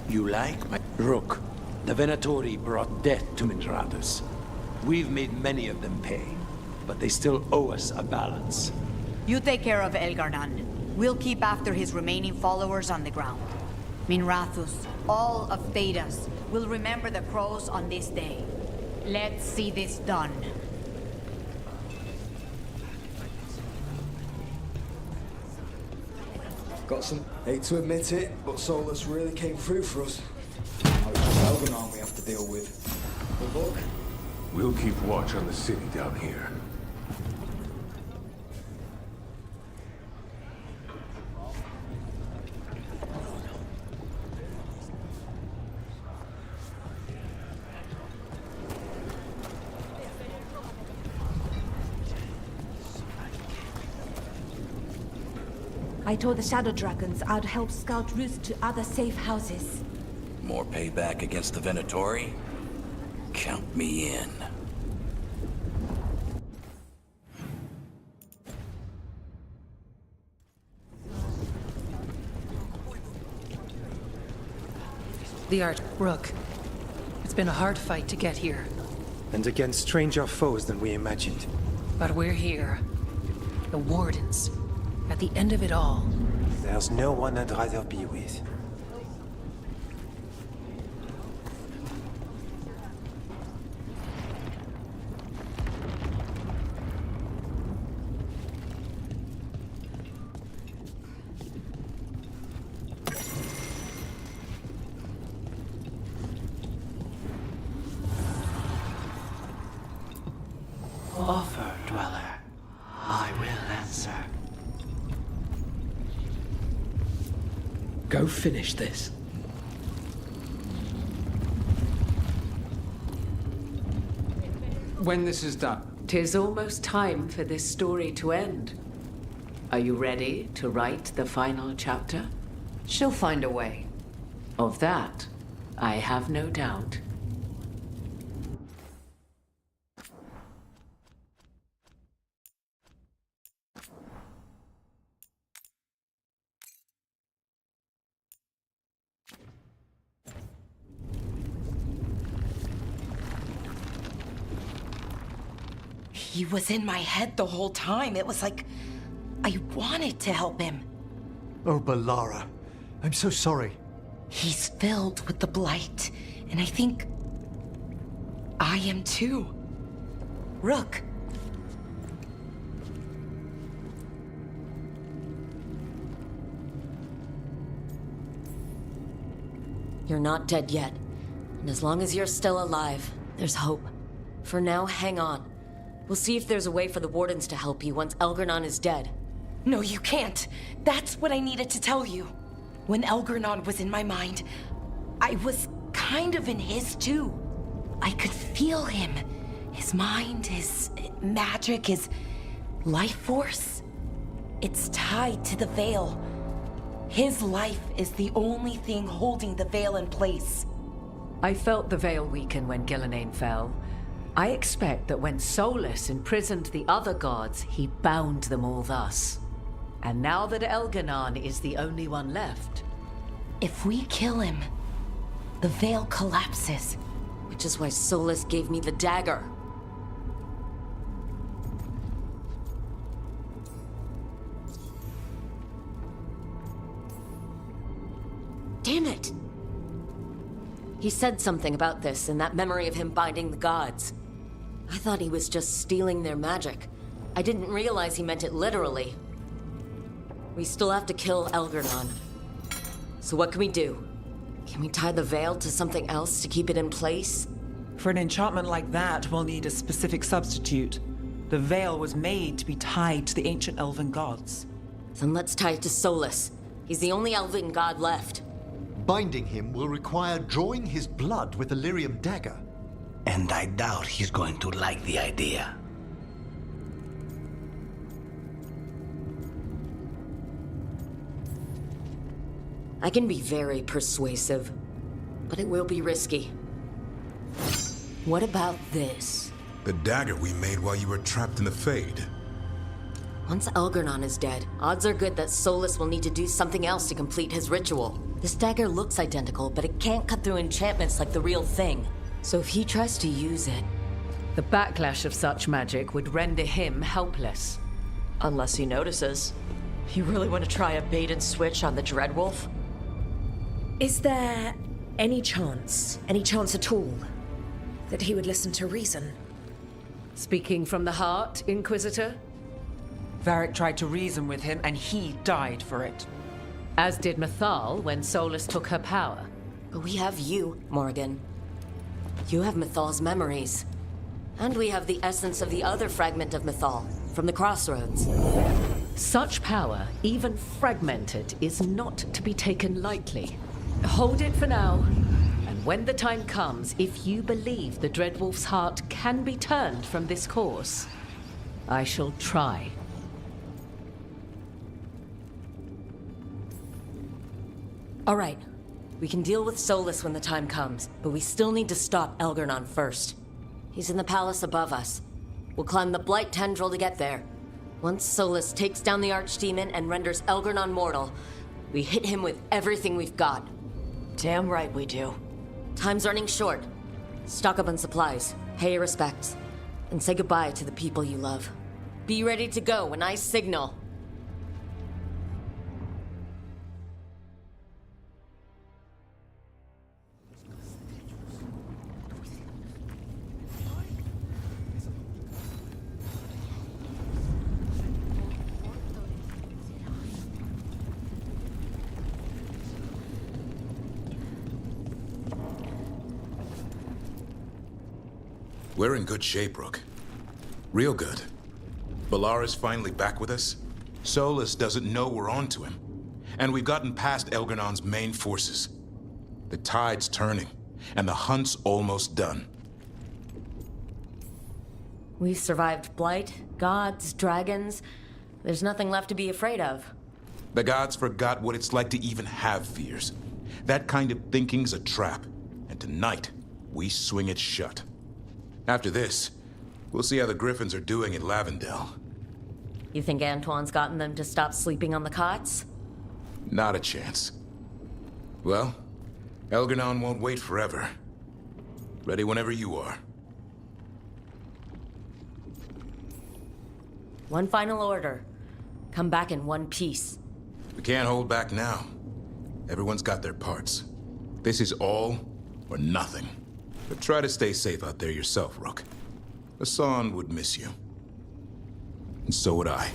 You like my... Rook, the Venatori brought death to Mindratus. We've made many of them pay, but they still owe us a balance.
You take care of Elgar'nan. We'll keep after his remaining followers on the ground. Minrathus, all of Thedas, will remember the crows on this day. Let's see this done.
Got some, hate to admit it, but Solus really came through for us. Now it's just Elgar'nan we have to deal with. Good luck.
We'll keep watch on the city down here.
I told the Shadow Dragons I'd help scout routes to other safe houses.
More payback against the Venatori? Count me in.
Rook. It's been a hard fight to get here.
And against stranger foes than we imagined.
But we're here. The Wardens. At the end of it all.
There's no one I'd rather be with.
Offer, Dweller. I will answer.
Go finish this.
When this is done.
'Tis almost time for this story to end. Are you ready to write the final chapter? She'll find a way. Of that, I have no doubt.
He was in my head the whole time. It was like I wanted to help him.
Oh, Balara. I'm so sorry.
He's filled with the Blight, and I think I am too. Rook.
You're not dead yet. And as long as you're still alive, there's hope. For now, hang on. We'll see if there's a way for the Wardens to help you once Elgernon is dead.
No, you can't. That's what I needed to tell you. When Elgernon was in my mind, I was kind of in his too. I could feel him. His mind, his magic, his life force. It's tied to the Veil. His life is the only thing holding the Veil in place.
I felt the Veil weaken when Gillenane fell. I expect that when Solus imprisoned the other gods, he bound them all thus. And now that Elgernon is the only one left...
If we kill him, the Veil collapses.
Which is why Solus gave me the dagger. Damn it! He said something about this in that memory of him binding the gods. I thought he was just stealing their magic. I didn't realize he meant it literally. We still have to kill Elgernon. So what can we do? Can we tie the Veil to something else to keep it in place?
For an enchantment like that, we'll need a specific substitute. The Veil was made to be tied to the ancient elven gods.
Then let's tie it to Solus. He's the only elven god left.
Binding him will require drawing his blood with a lyrium dagger.
And I doubt he's going to like the idea.
I can be very persuasive, but it will be risky. What about this?
The dagger we made while you were trapped in the Fade.
Once Elgernon is dead, odds are good that Solus will need to do something else to complete his ritual. This dagger looks identical, but it can't cut through enchantments like the real thing. So if he tries to use it...
The backlash of such magic would render him helpless.
Unless he notices. You really want to try a bait and switch on the Dreadwolf?
Is there any chance at all, that he would listen to reason?
Speaking from the heart, Inquisitor?
Varric tried to reason with him, and he died for it.
As did Mythal when Solus took her power.
But we have you, Morgan. You have Mythal's memories. And we have the essence of the other fragment of Mythal, from the Crossroads.
Such power, even fragmented, is not to be taken lightly. Hold it for now. And when the time comes, if you believe the Dreadwolf's heart can be turned from this course, I shall try.
All right. We can deal with Solus when the time comes, but we still need to stop Elgernon first. He's in the palace above us. We'll climb the Blight Tendril to get there. Once Solus takes down the Archdemon and renders Elgernon mortal, we hit him with everything we've got.
Damn right we do.
Time's running short. Stock up on supplies, pay your respects, and say goodbye to the people you love. Be ready to go when I signal.
We're in good shape, Rook. Real good. Balara's finally back with us. Solus doesn't know we're onto him. And we've gotten past Elgernon's main forces. The tide's turning, and the hunt's almost done.
We survived Blight, gods, dragons. There's nothing left to be afraid of.
The gods forgot what it's like to even have fears. That kind of thinking's a trap. And tonight, we swing it shut. After this, we'll see how the Griffins are doing in Lavendel.
You think Antoine's gotten them to stop sleeping on the cots?
Not a chance. Well, Elgernon won't wait forever. Ready whenever you are.
One final order. Come back in one piece.
We can't hold back now. Everyone's got their parts. This is all or nothing. But try to stay safe out there yourself, Rook. Hassan would miss you. And so would I.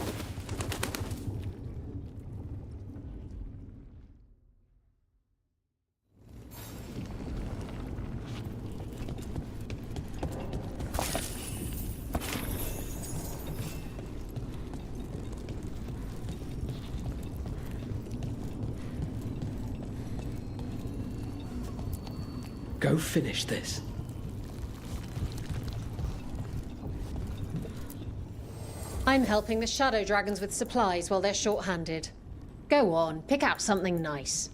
Go finish this.
I'm helping the Shadow Dragons with supplies while they're short-handed. Go on, pick out something nice.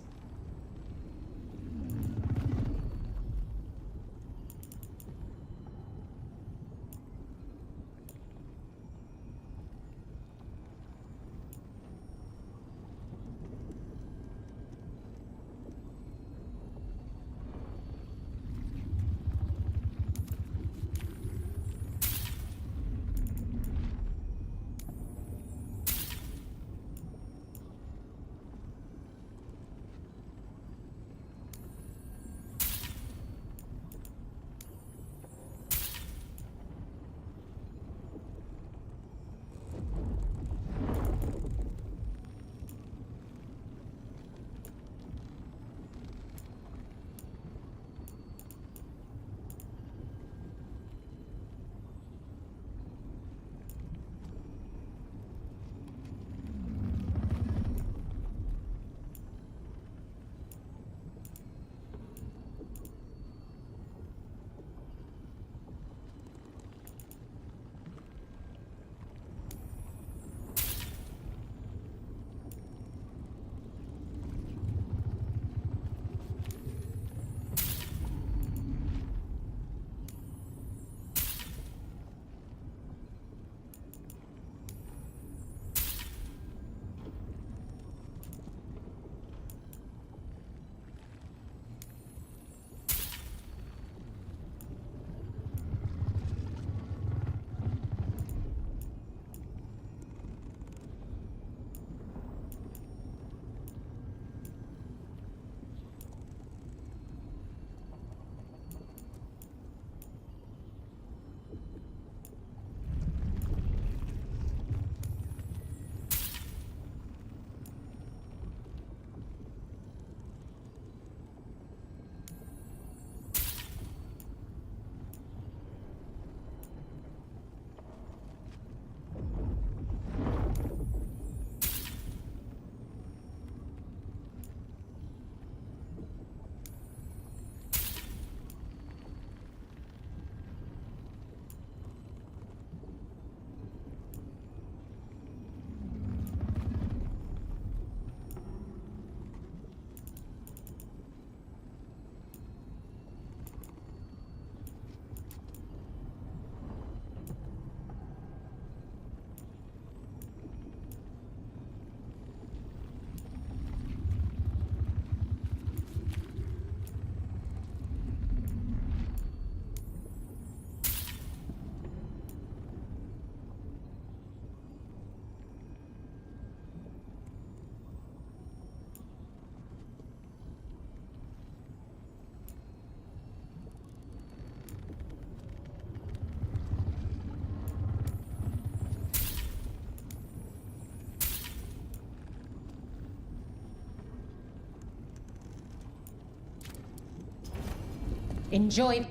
Enjoy.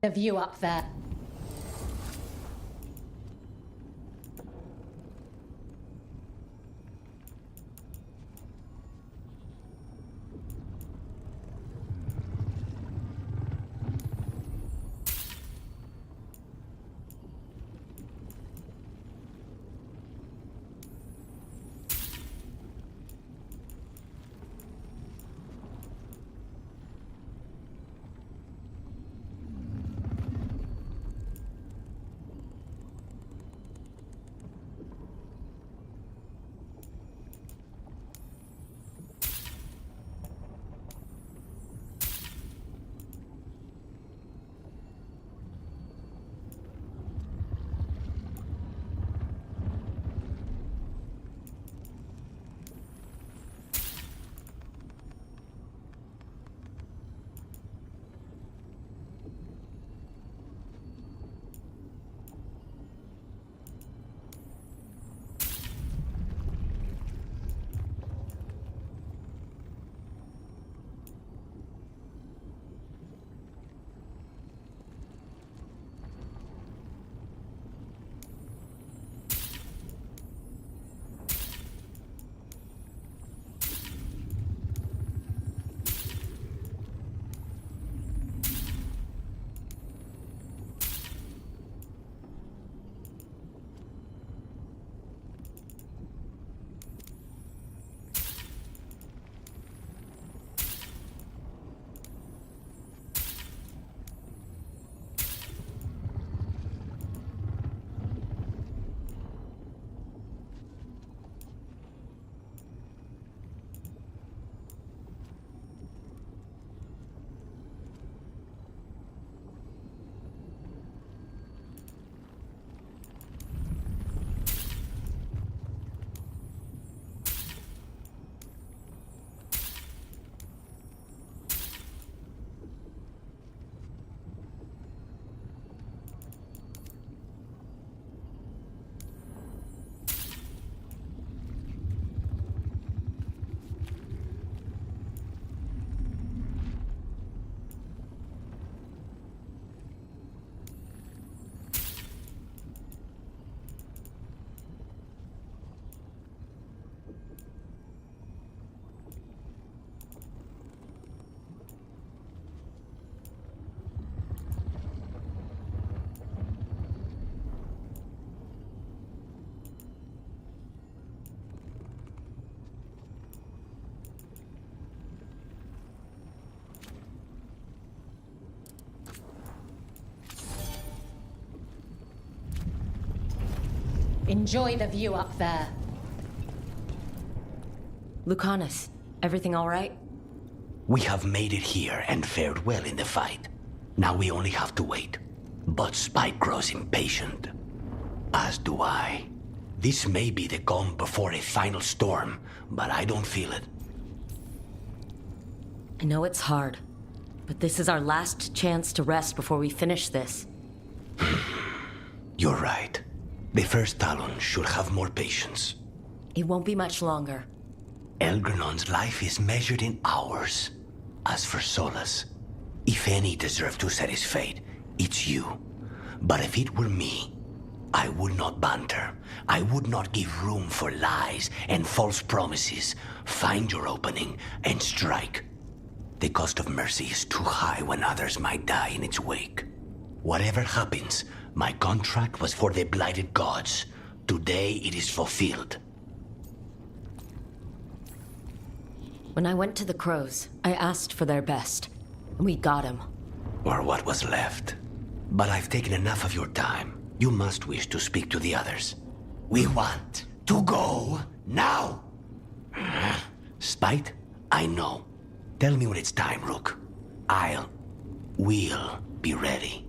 The view up there. Enjoy the view up there.
Lucanus, everything all right?
We have made it here and fared well in the fight. Now we only have to wait. But Spike grows impatient. As do I. This may be the calm before a final storm, but I don't feel it.
I know it's hard, but this is our last chance to rest before we finish this.
You're right. The first Talon should have more patience.
It won't be much longer.
Elgrenon's life is measured in hours. As for Solus, if any deserve to set his fate, it's you. But if it were me, I would not banter. I would not give room for lies and false promises. Find your opening and strike. The cost of mercy is too high when others might die in its wake. Whatever happens, my contract was for the blighted gods. Today it is fulfilled.
When I went to the Crows, I asked for their best. And we got him.
Or what was left. But I've taken enough of your time. You must wish to speak to the others. We want to go now! Spite? I know. Tell me when it's time, Rook. We'll be ready.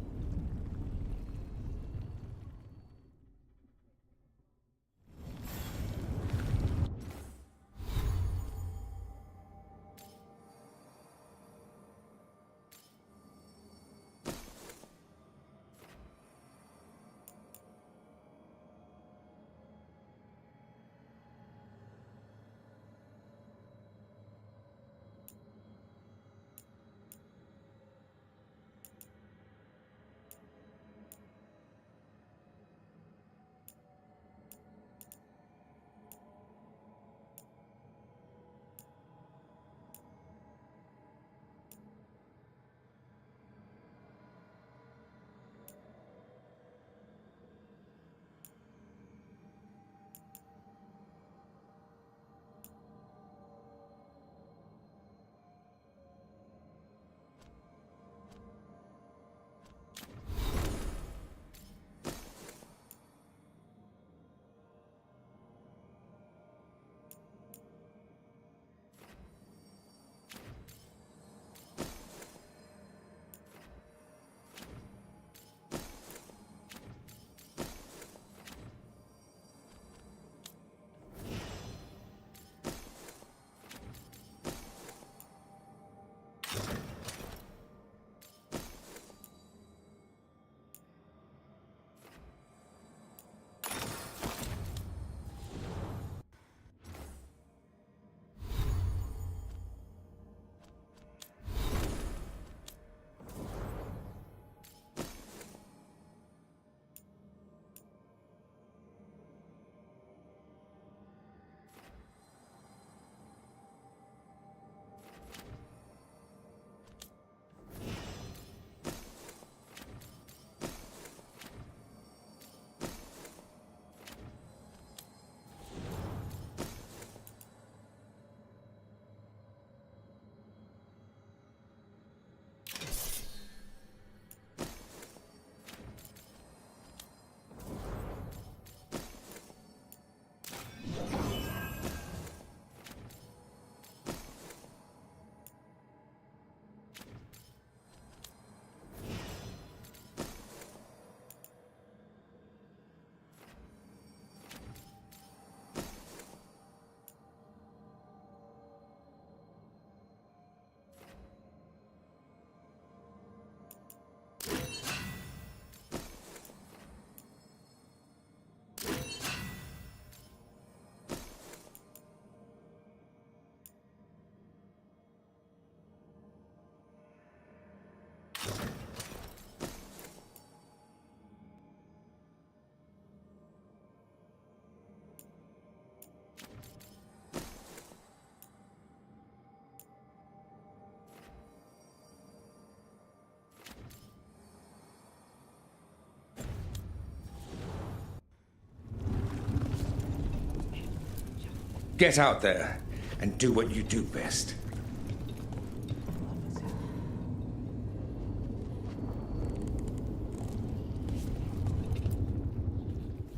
Get out there and do what you do best.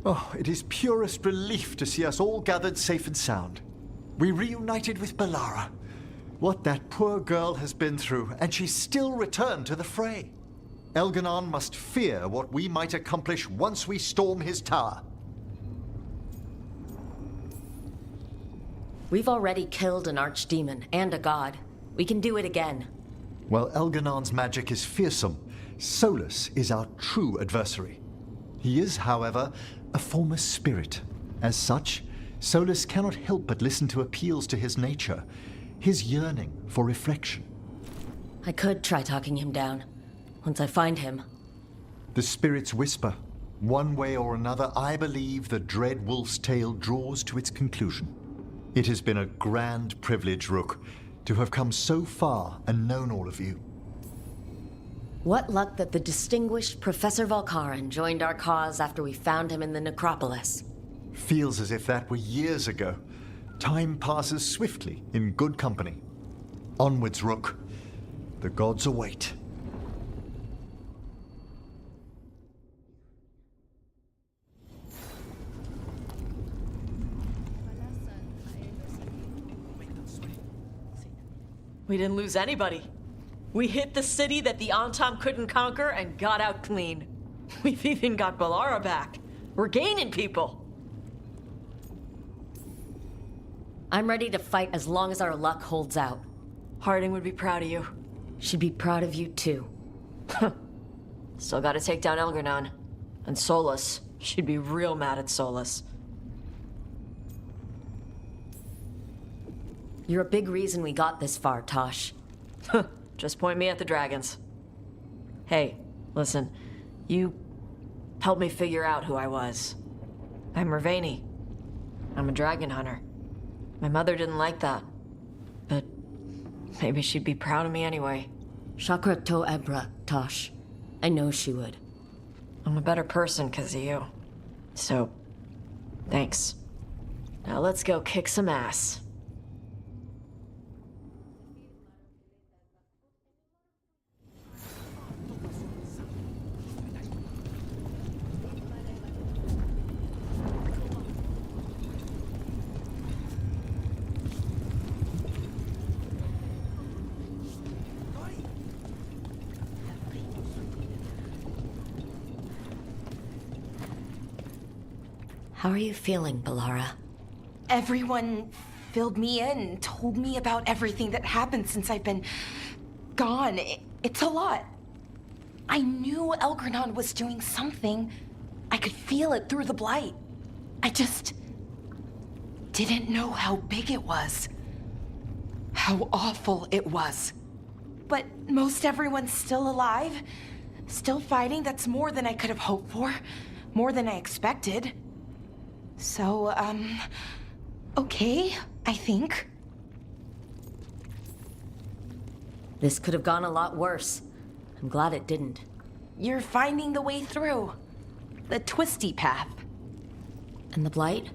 Oh, it is purest relief to see us all gathered safe and sound. We reunited with Bellara. What that poor girl has been through, and she still returned to the fray. Elganon must fear what we might accomplish once we storm his tower.
We've already killed an archdemon and a god. We can do it again.
While Elganon's magic is fearsome, Solus is our true adversary. He is, however, a former spirit. As such, Solus cannot help but listen to appeals to his nature, his yearning for reflection.
I could try talking him down, once I find him.
The spirits whisper, One way or another, I believe the Dread Wolf's tale draws to its conclusion. It has been a grand privilege, Rook, to have come so far and known all of you.
What luck that the distinguished Professor Volkarin joined our cause after we found him in the necropolis.
Feels as if that were years ago. Time passes swiftly in good company. Onwards, Rook. The gods await.
We didn't lose anybody. We hit the city that the Antam couldn't conquer and got out clean. We've even got Balara back. We're gaining people.
I'm ready to fight as long as our luck holds out.
Harding would be proud of you.
She'd be proud of you too.
Still gotta take down Elgar'nan. And Solus. She'd be real mad at Solus.
You're a big reason we got this far, Tosh.
Just point me at the dragons. Hey, listen. You helped me figure out who I was. I'm Ravani. I'm a dragon hunter. My mother didn't like that. But maybe she'd be proud of me anyway.
Chakra to Ebra, Tosh. I know she would.
I'm a better person because of you. So, thanks. Now let's go kick some ass.
How are you feeling, Balara?
Everyone filled me in, told me about everything that happened since I've been gone. It's a lot. I knew Elgar'nan was doing something. I could feel it through the blight. I just didn't know how big it was. How awful it was. But most everyone's still alive. Still fighting. That's more than I could have hoped for. More than I expected. So, okay, I think.
This could have gone a lot worse. I'm glad it didn't.
You're finding the way through. The twisty path.
And the blight?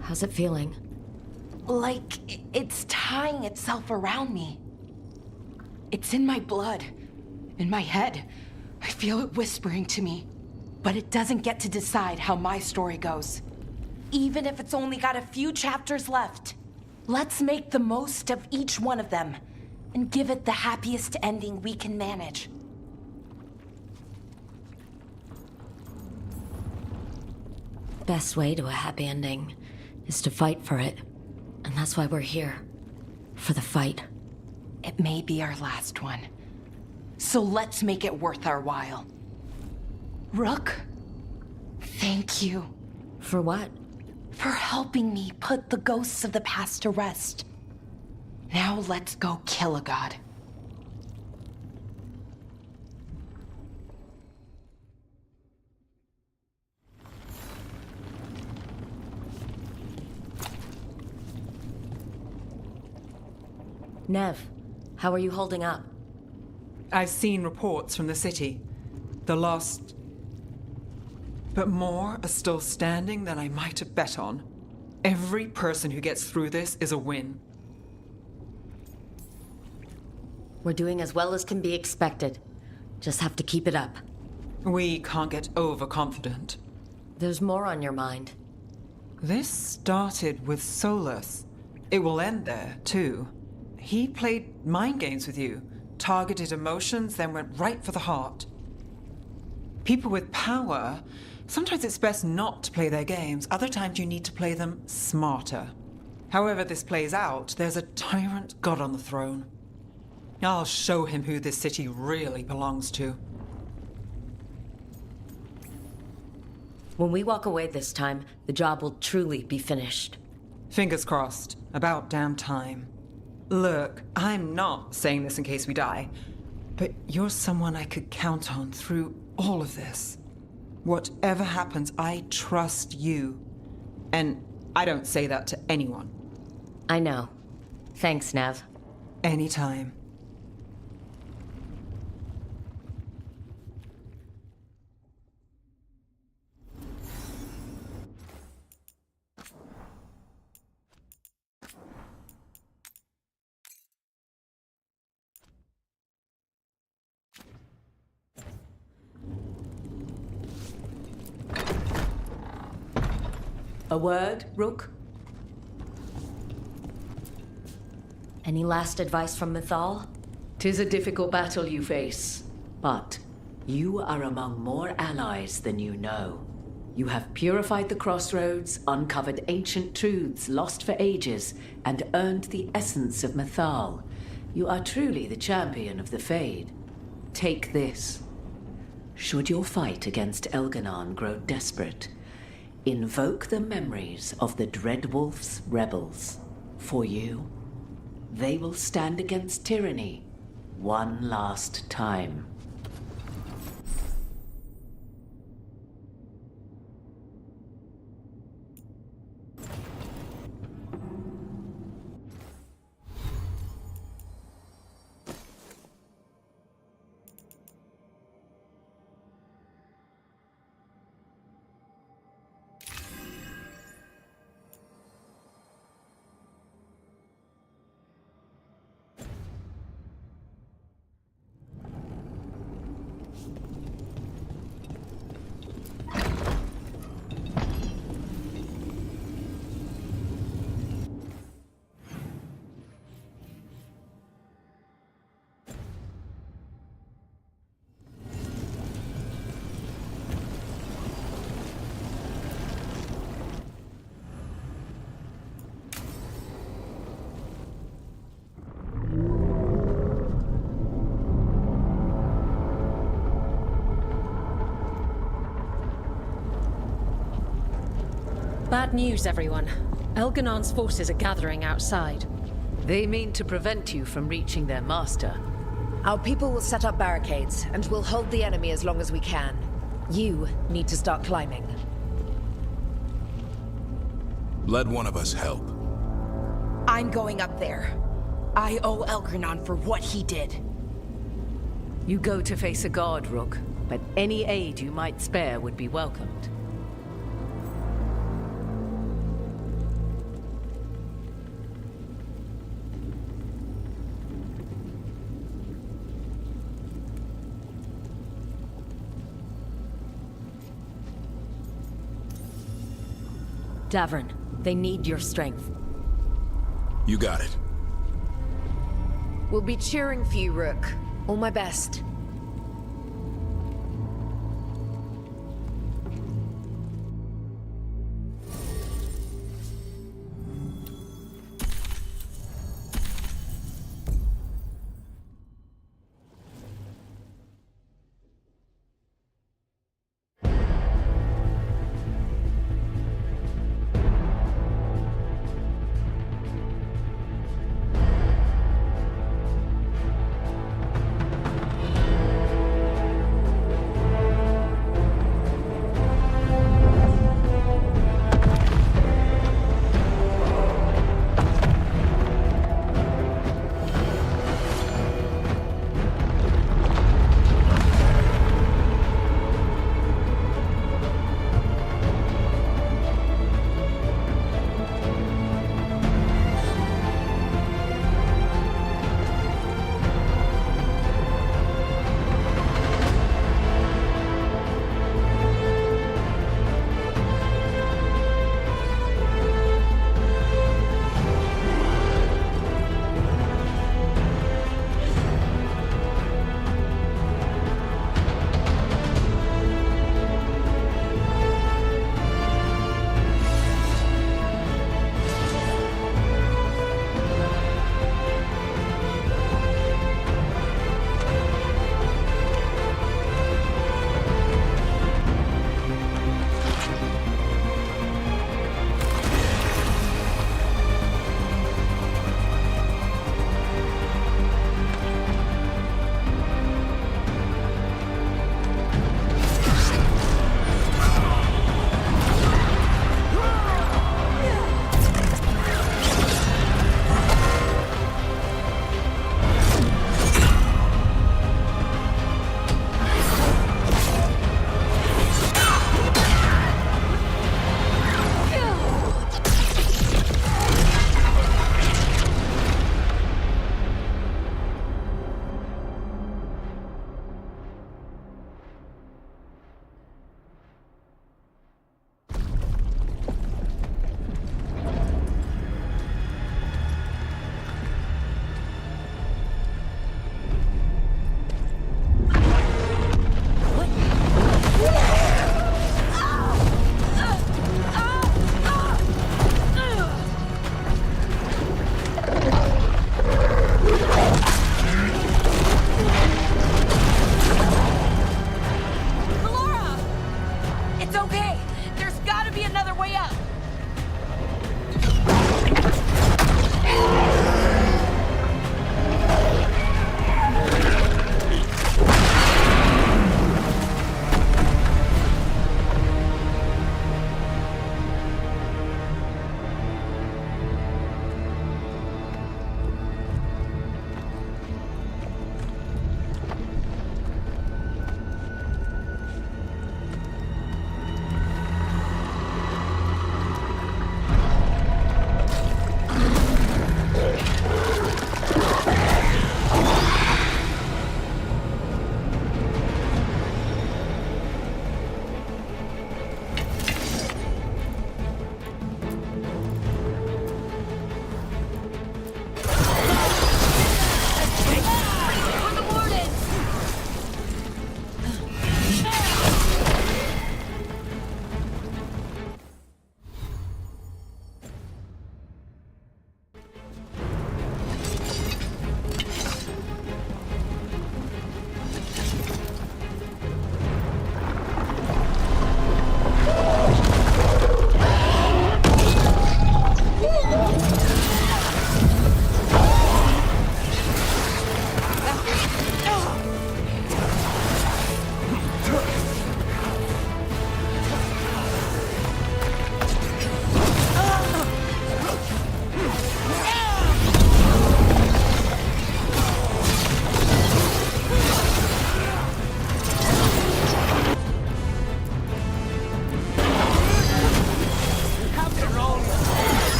How's it feeling?
Like it's tying itself around me. It's in my blood, in my head. I feel it whispering to me. But it doesn't get to decide how my story goes. Even if it's only got a few chapters left. Let's make the most of each one of them and give it the happiest ending we can manage.
Best way to a happy ending is to fight for it. And that's why we're here. For the fight.
It may be our last one. So let's make it worth our while. Rook, thank you.
For what?
For helping me put the ghosts of the past to rest. Now let's go kill a god.
Nev, how are you holding up?
I've seen reports from the city. The lost... But more are still standing than I might have bet on. Every person who gets through this is a win.
We're doing as well as can be expected. Just have to keep it up.
We can't get overconfident.
There's more on your mind.
This started with Solus. It will end there, too. He played mind games with you, targeted emotions, then went right for the heart. People with power, sometimes it's best not to play their games. Other times you need to play them smarter. However this plays out, there's a tyrant god on the throne. I'll show him who this city really belongs to.
When we walk away this time, the job will truly be finished.
Fingers crossed. About damn time. Look, I'm not saying this in case we die, but you're someone I could count on through all of this. Whatever happens, I trust you. And I don't say that to anyone.
I know. Thanks, Nav.
Anytime.
A word, Rook?
Any last advice from Mythal?
'Tis a difficult battle you face, but you are among more allies than you know. You have purified the crossroads, uncovered ancient truths lost for ages, and earned the essence of Mythal. You are truly the champion of the Fade. Take this. Should your fight against Elganon grow desperate, invoke the memories of the Dreadwolf's rebels. For you, they will stand against tyranny one last time.
Bad news, everyone. Elganon's forces are gathering outside.
They mean to prevent you from reaching their master.
Our people will set up barricades, and we'll hold the enemy as long as we can. You need to start climbing.
Let one of us help.
I'm going up there. I owe Elgranon for what he did.
You go to face a guard, Rook, but any aid you might spare would be welcomed.
Davern, they need your strength.
You got it.
We'll be cheering for you, Rook. All my best.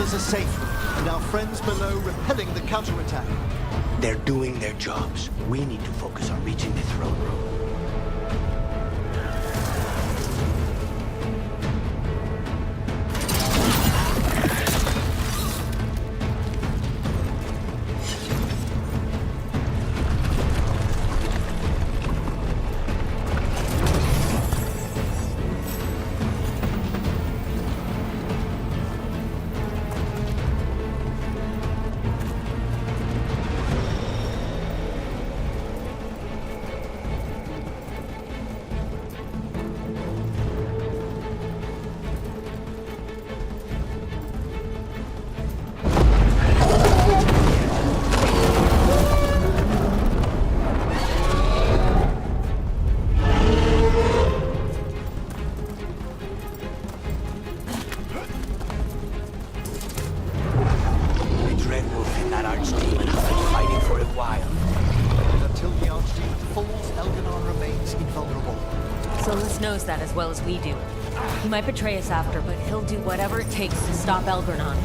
quarters are safe, and our friends below repelling the counterattack.
They're doing their jobs. We need to focus on reaching the throne room.
Knows that as well as we do. He might betray us after, but he'll do whatever it takes to stop Elgarnon.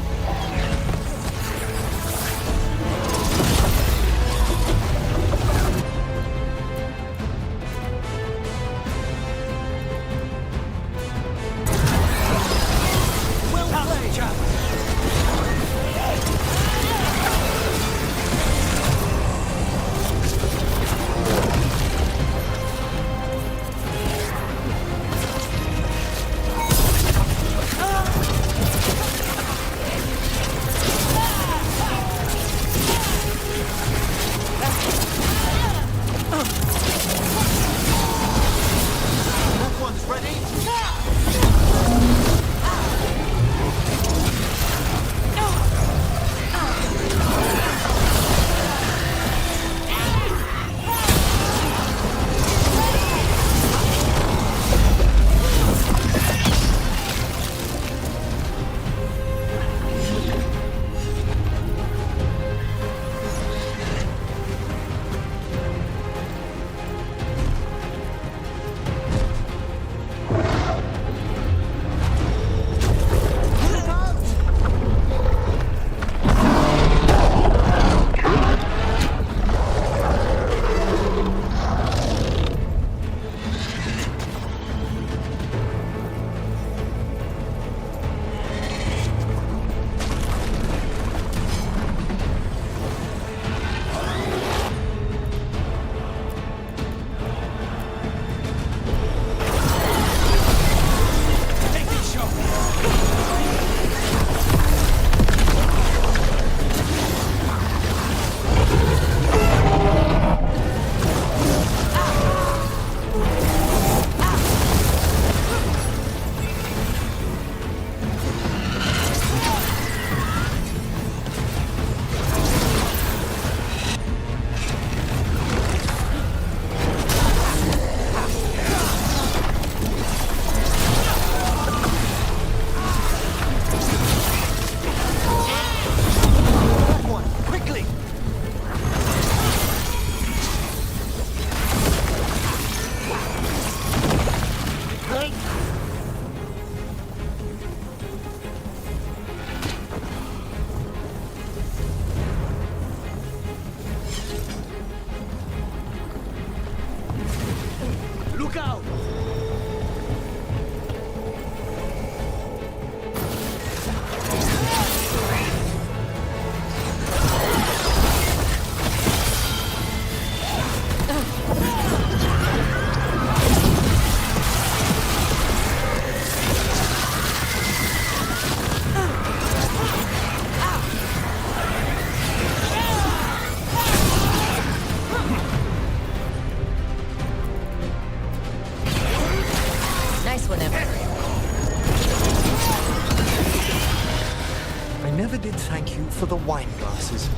Thank you for the wine glasses.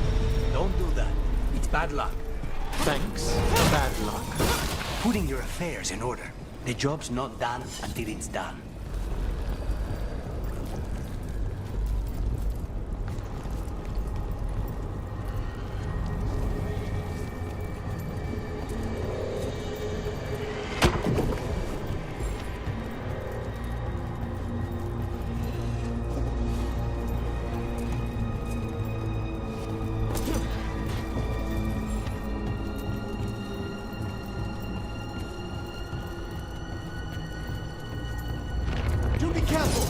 Don't do that. It's bad luck.
Thanks for bad luck.
Putting your affairs in order. The job's not done until it's done.
Do be careful!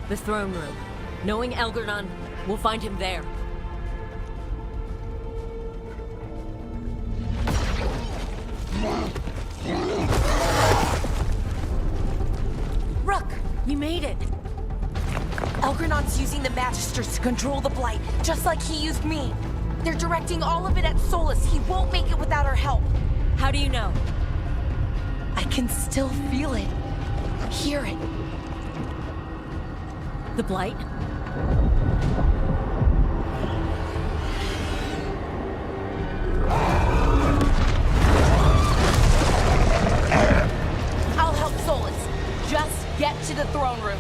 The throne room. Knowing Elgar'nan, we'll find him there.
Rook!
We made it!
Elgar'nan's using the Magisters to control the Blight, just like he used me. They're directing all of it at Solus. He won't make it without our help.
How do you know?
I can still feel it. Hear it.
The Blight?
I'll help Solus. Just get to the throne room.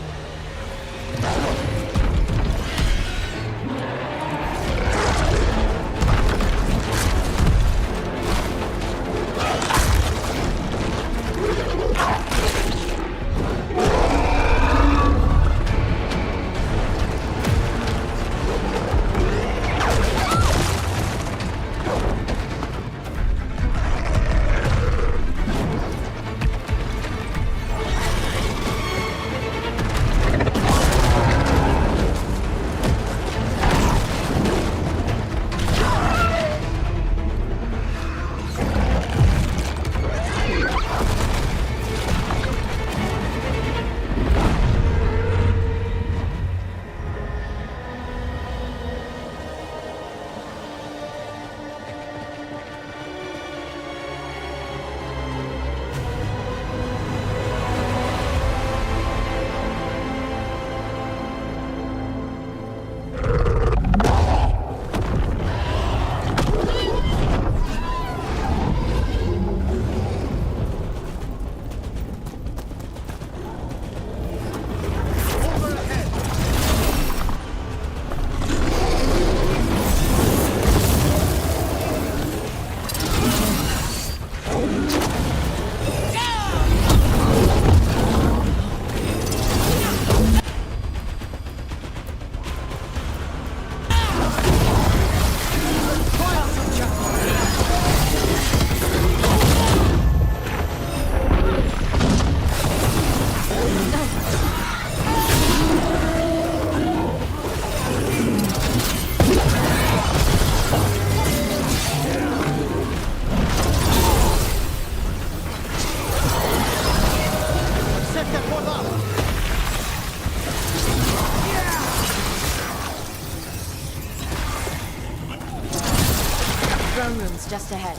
Throne room's just ahead.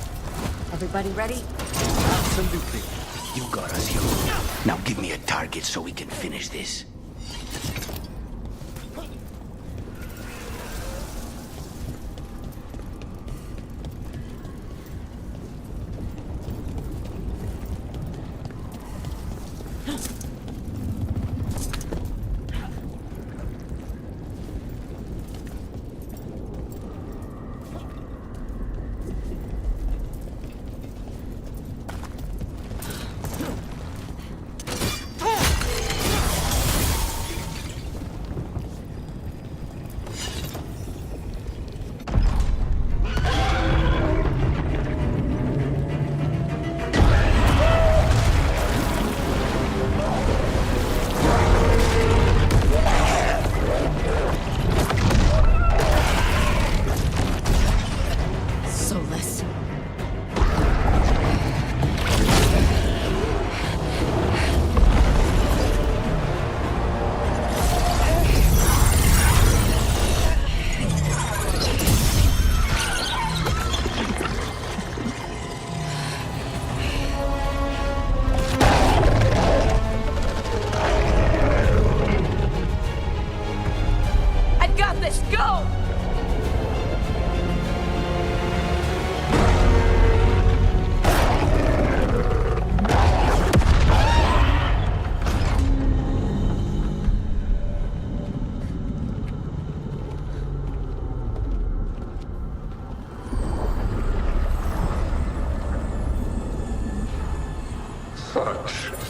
Everybody ready?
Absolutely. You got us, hero. Now give me a target so we can finish this.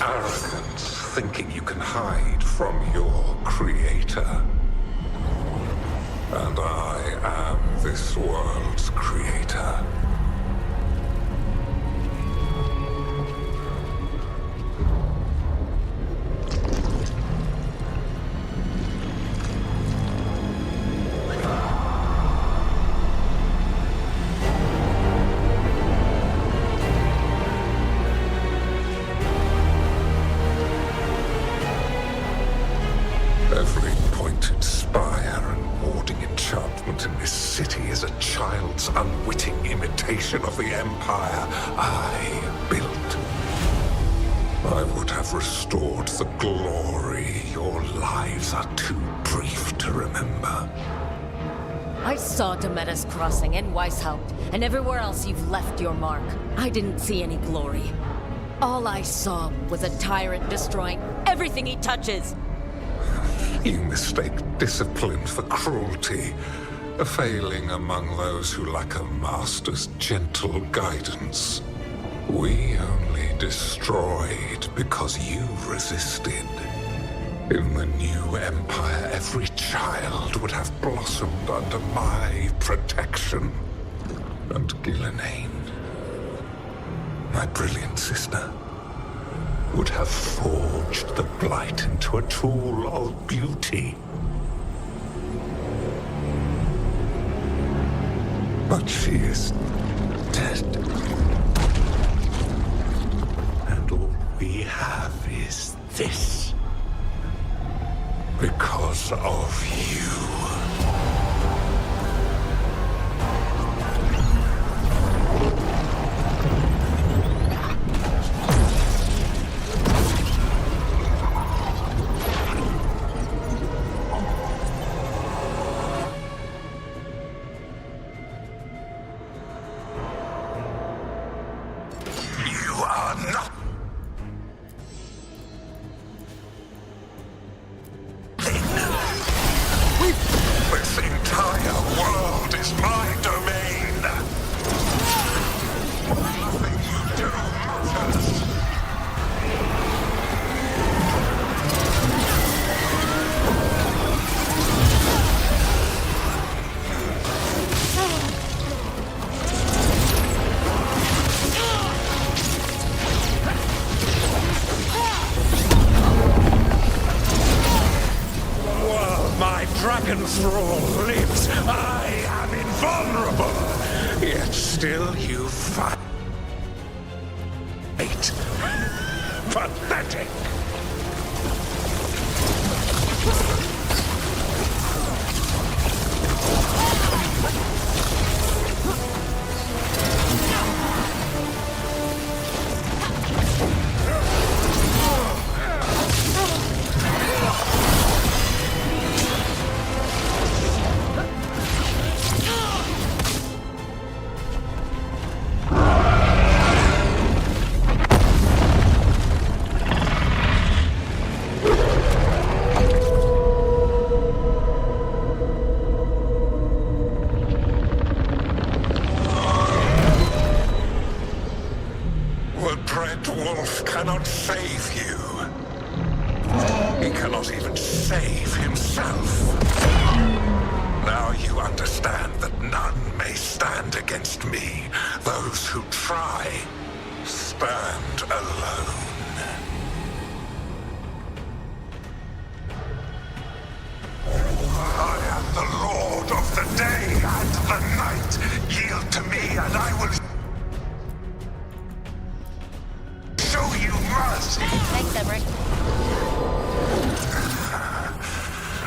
Arrogance, thinking you can hide from your creator. And I am this world's creator. Every pointed spire and warding enchantment in this city is a child's unwitting imitation of the empire I built. I would have restored the glory. Your lives are too brief to remember.
I saw Demeter's Crossing and Weishaupt, and everywhere else you've left your mark. I didn't see any glory. All I saw was a tyrant destroying everything he touches.
You mistake discipline for cruelty, a failing among those who lack a master's gentle guidance. We only destroyed because you resisted. In the new empire, every child would have blossomed under my protection. And Gillenane, my brilliant sister, would have forged the Blight into a tool of beauty. But she is dead. And all we have is this. Because of you. This entire world is my domain. Nothing you do matters. My dragon thrall lives. I am invulnerable. Yet still you fight. Pathetic. Wolf cannot save you. He cannot even save himself. Now you understand that none may stand against me. Those who try stand alone. I am the Lord of the day and the night. Yield to me and I will show you mercy.
Thanks, Everett.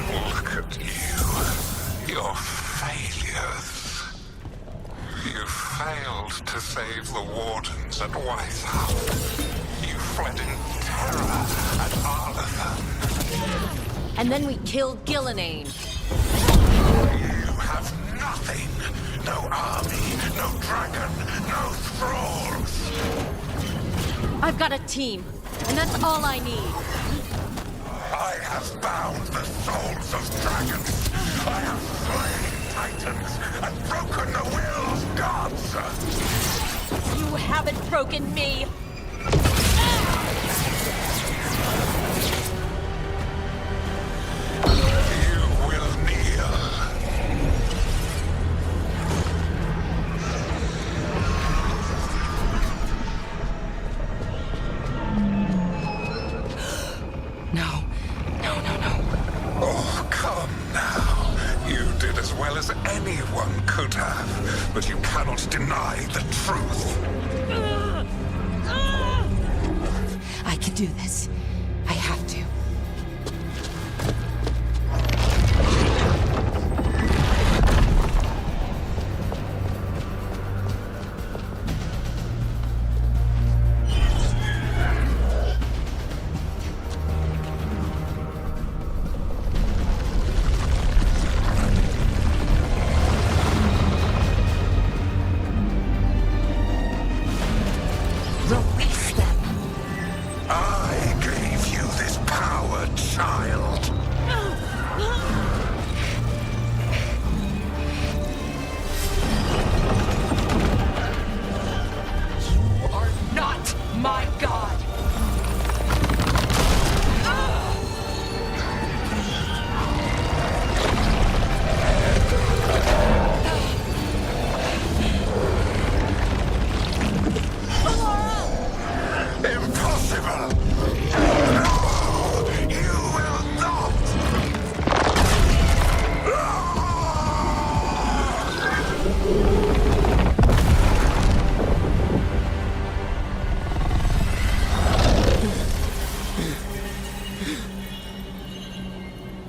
Look at you. Your failures. You failed to save the wardens at Weishaupt. You fled in terror at Arlathan.
And then we killed Gillenane.
You have nothing. No army, no dragon, no thralls.
I've got a team, and that's all I need.
I have bound the souls of dragons. I have slain titans and broken the will of gods.
You haven't broken me.
but you cannot deny the truth.
I can do this. I have to.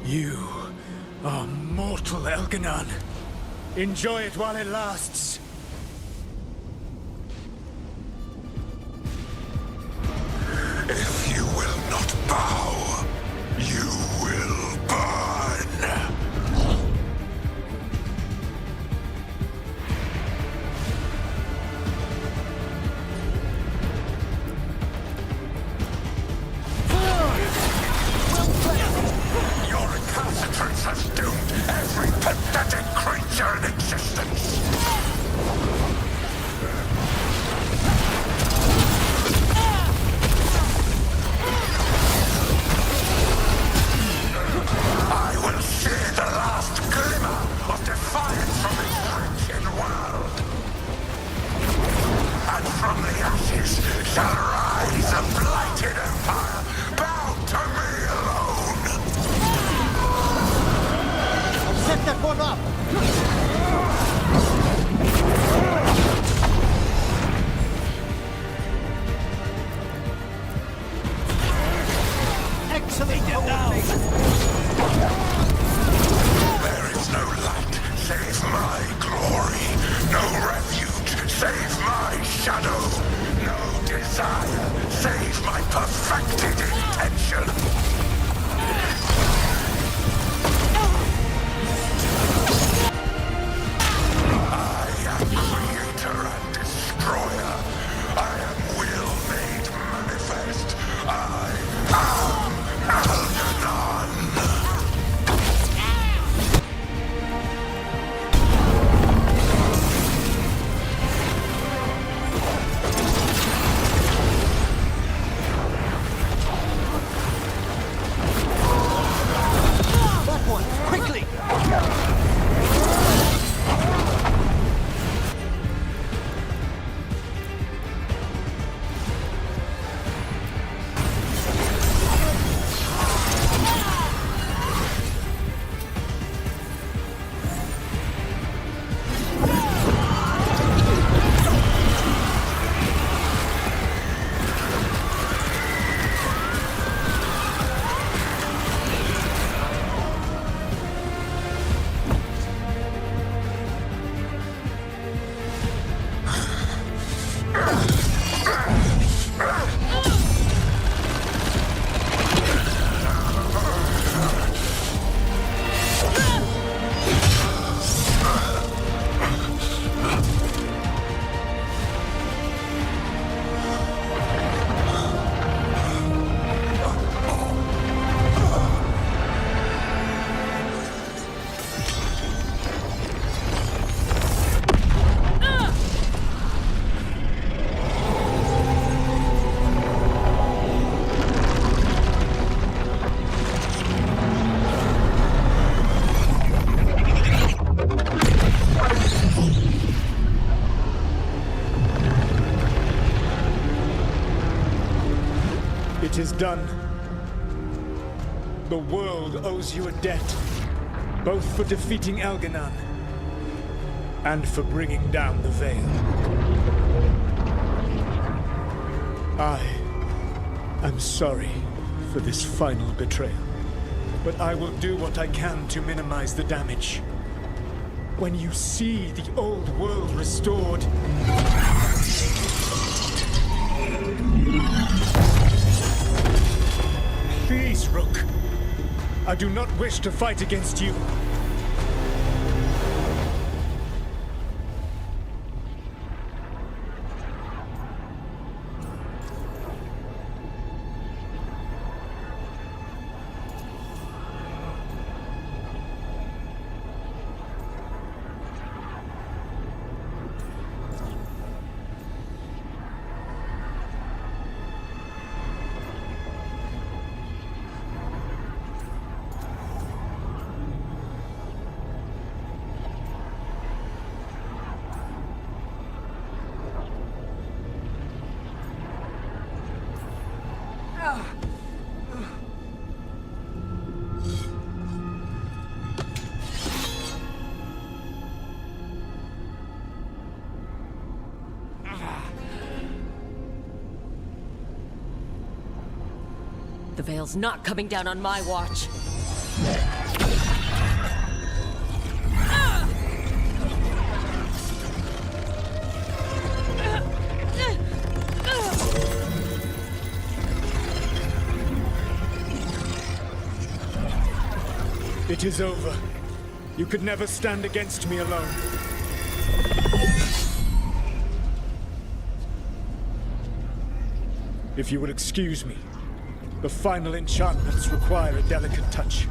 You are mortal, Elganon. Enjoy it while it lasts.
If you will not bow, you will burn. Your recalcitrance has doomed every pathetic creature in existence. I will see the last glimmer of defiance from this wretched world. And from the ashes shall rise a blighted empire bound to me alone.
Set that one up! Excellent now!
There is no light save my glory, no refuge save my shadow, no desire save my perfected intention. I am creator and destroyer. I am will made manifest. I am Algernon.
That one, quickly!
It is done. The world owes you a debt, both for defeating Elganon and for bringing down the Veil. I am sorry for this final betrayal, but I will do what I can to minimize the damage. When you see the old world restored, please, Rook. I do not wish to fight against you.
The Veil's not coming down on my watch.
It is over. You could never stand against me alone. If you will excuse me, the final enchantments require a delicate touch.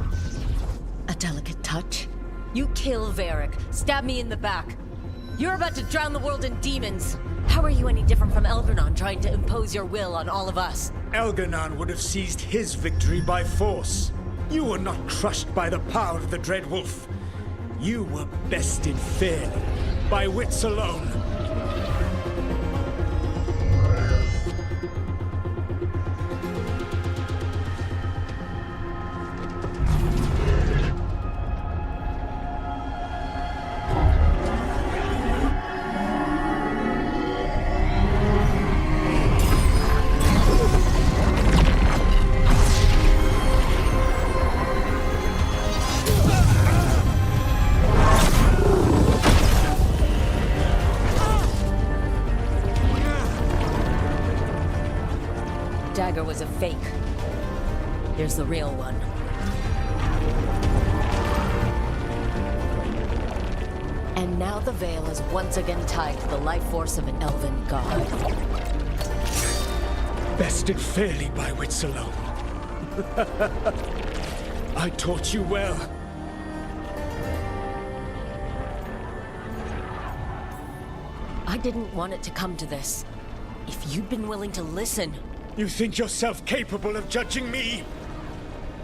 A delicate touch? You kill Varric, stab me in the back. You're about to drown the world in demons. How are you any different from Elgar'nan trying to impose your will on all of us?
Elgar'nan would have seized his victory by force. You were not crushed by the power of the Dread Wolf. You were bested fairly, by wits alone.
Dagger was a fake. Here's the real one. And now the Veil is once again tied to the life force of an elven god.
Bested fairly by wits alone. I taught you well.
I didn't want it to come to this. If you'd been willing to listen...
You think yourself capable of judging me?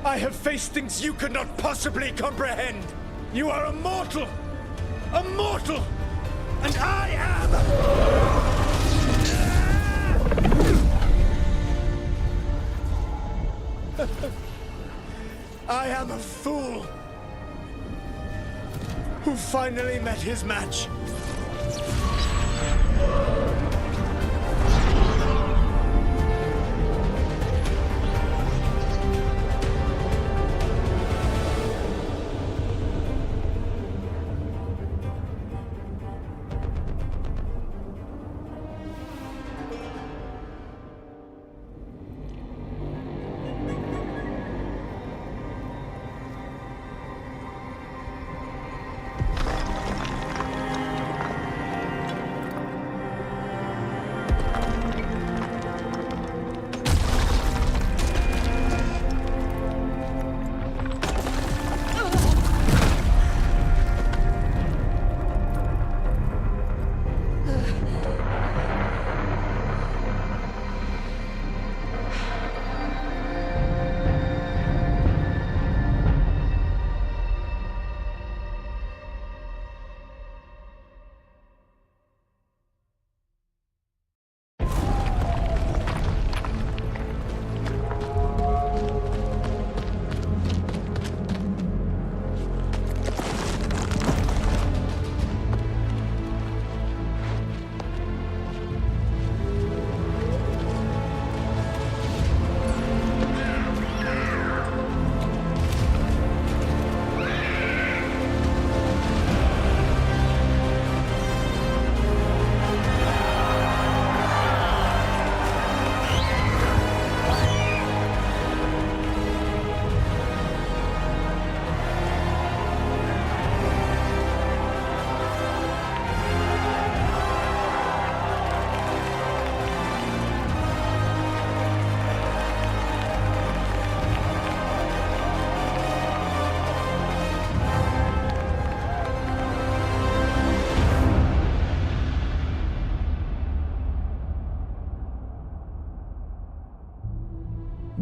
I have faced things you could not possibly comprehend. You are a mortal! A mortal! And I am... I am a fool who finally met his match.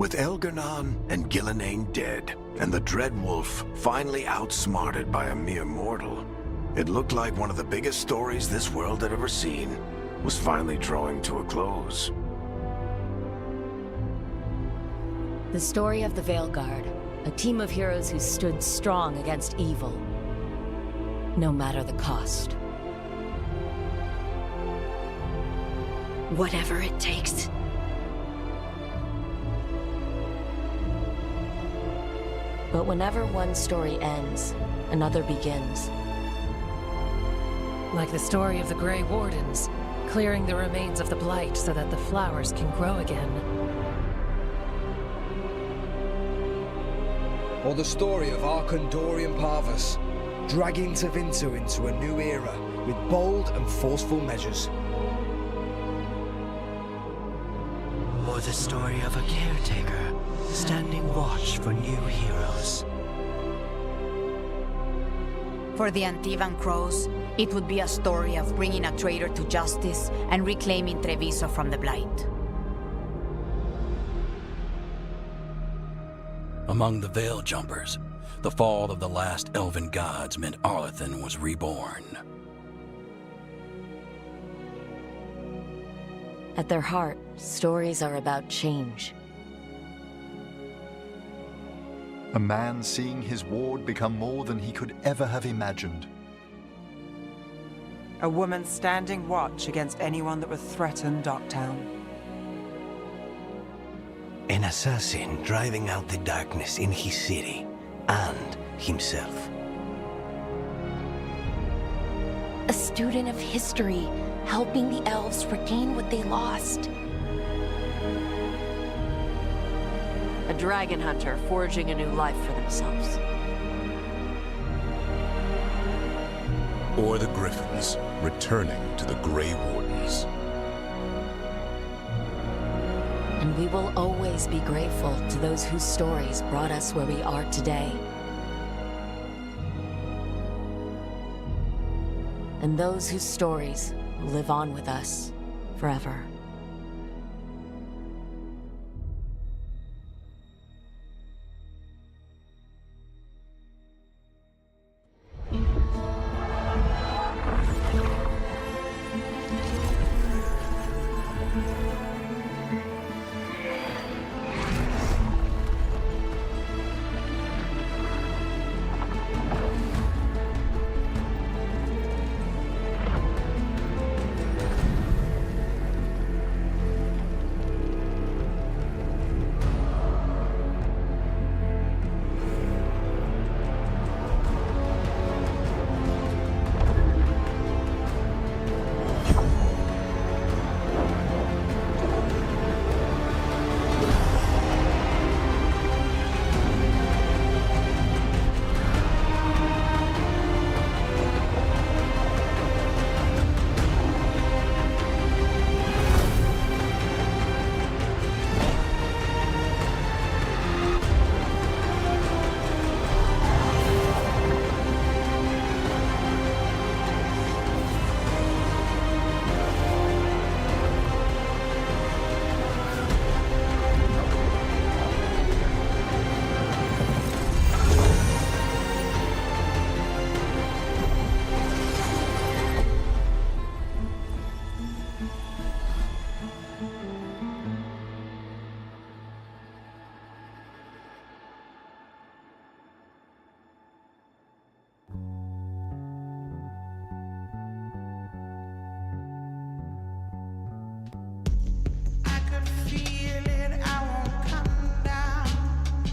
With Elgar'nan and Ghilanane dead, and the Dreadwolf finally outsmarted by a mere mortal, it looked like one of the biggest stories this world had ever seen was finally drawing to a close.
The story of the Veilguard, a team of heroes who stood strong against evil, no matter the cost.
Whatever it takes.
But whenever one story ends, another begins.
Like the story of the Grey Wardens, clearing the remains of the Blight so that the flowers can grow again.
Or the story of Arkandorian Parvus, dragging Tevinter into a new era with bold and forceful measures.
Or the story of a caretaker, standing watch for new heroes.
For the Antivan Crows, it would be a story of bringing a traitor to justice and reclaiming Treviso from the Blight.
Among the Veil Jumpers, the fall of the last elven gods meant Arlathan was reborn.
At their heart, stories are about change.
A man seeing his ward become more than he could ever have imagined.
A woman standing watch against anyone that would threaten Docktown.
An assassin driving out the darkness in his city and himself.
A student of history, helping the elves regain what they lost.
A dragon hunter forging a new life for themselves.
Or the Griffins returning to the Grey Wardens.
And we will always be grateful to those whose stories brought us where we are today. And those whose stories live on with us forever.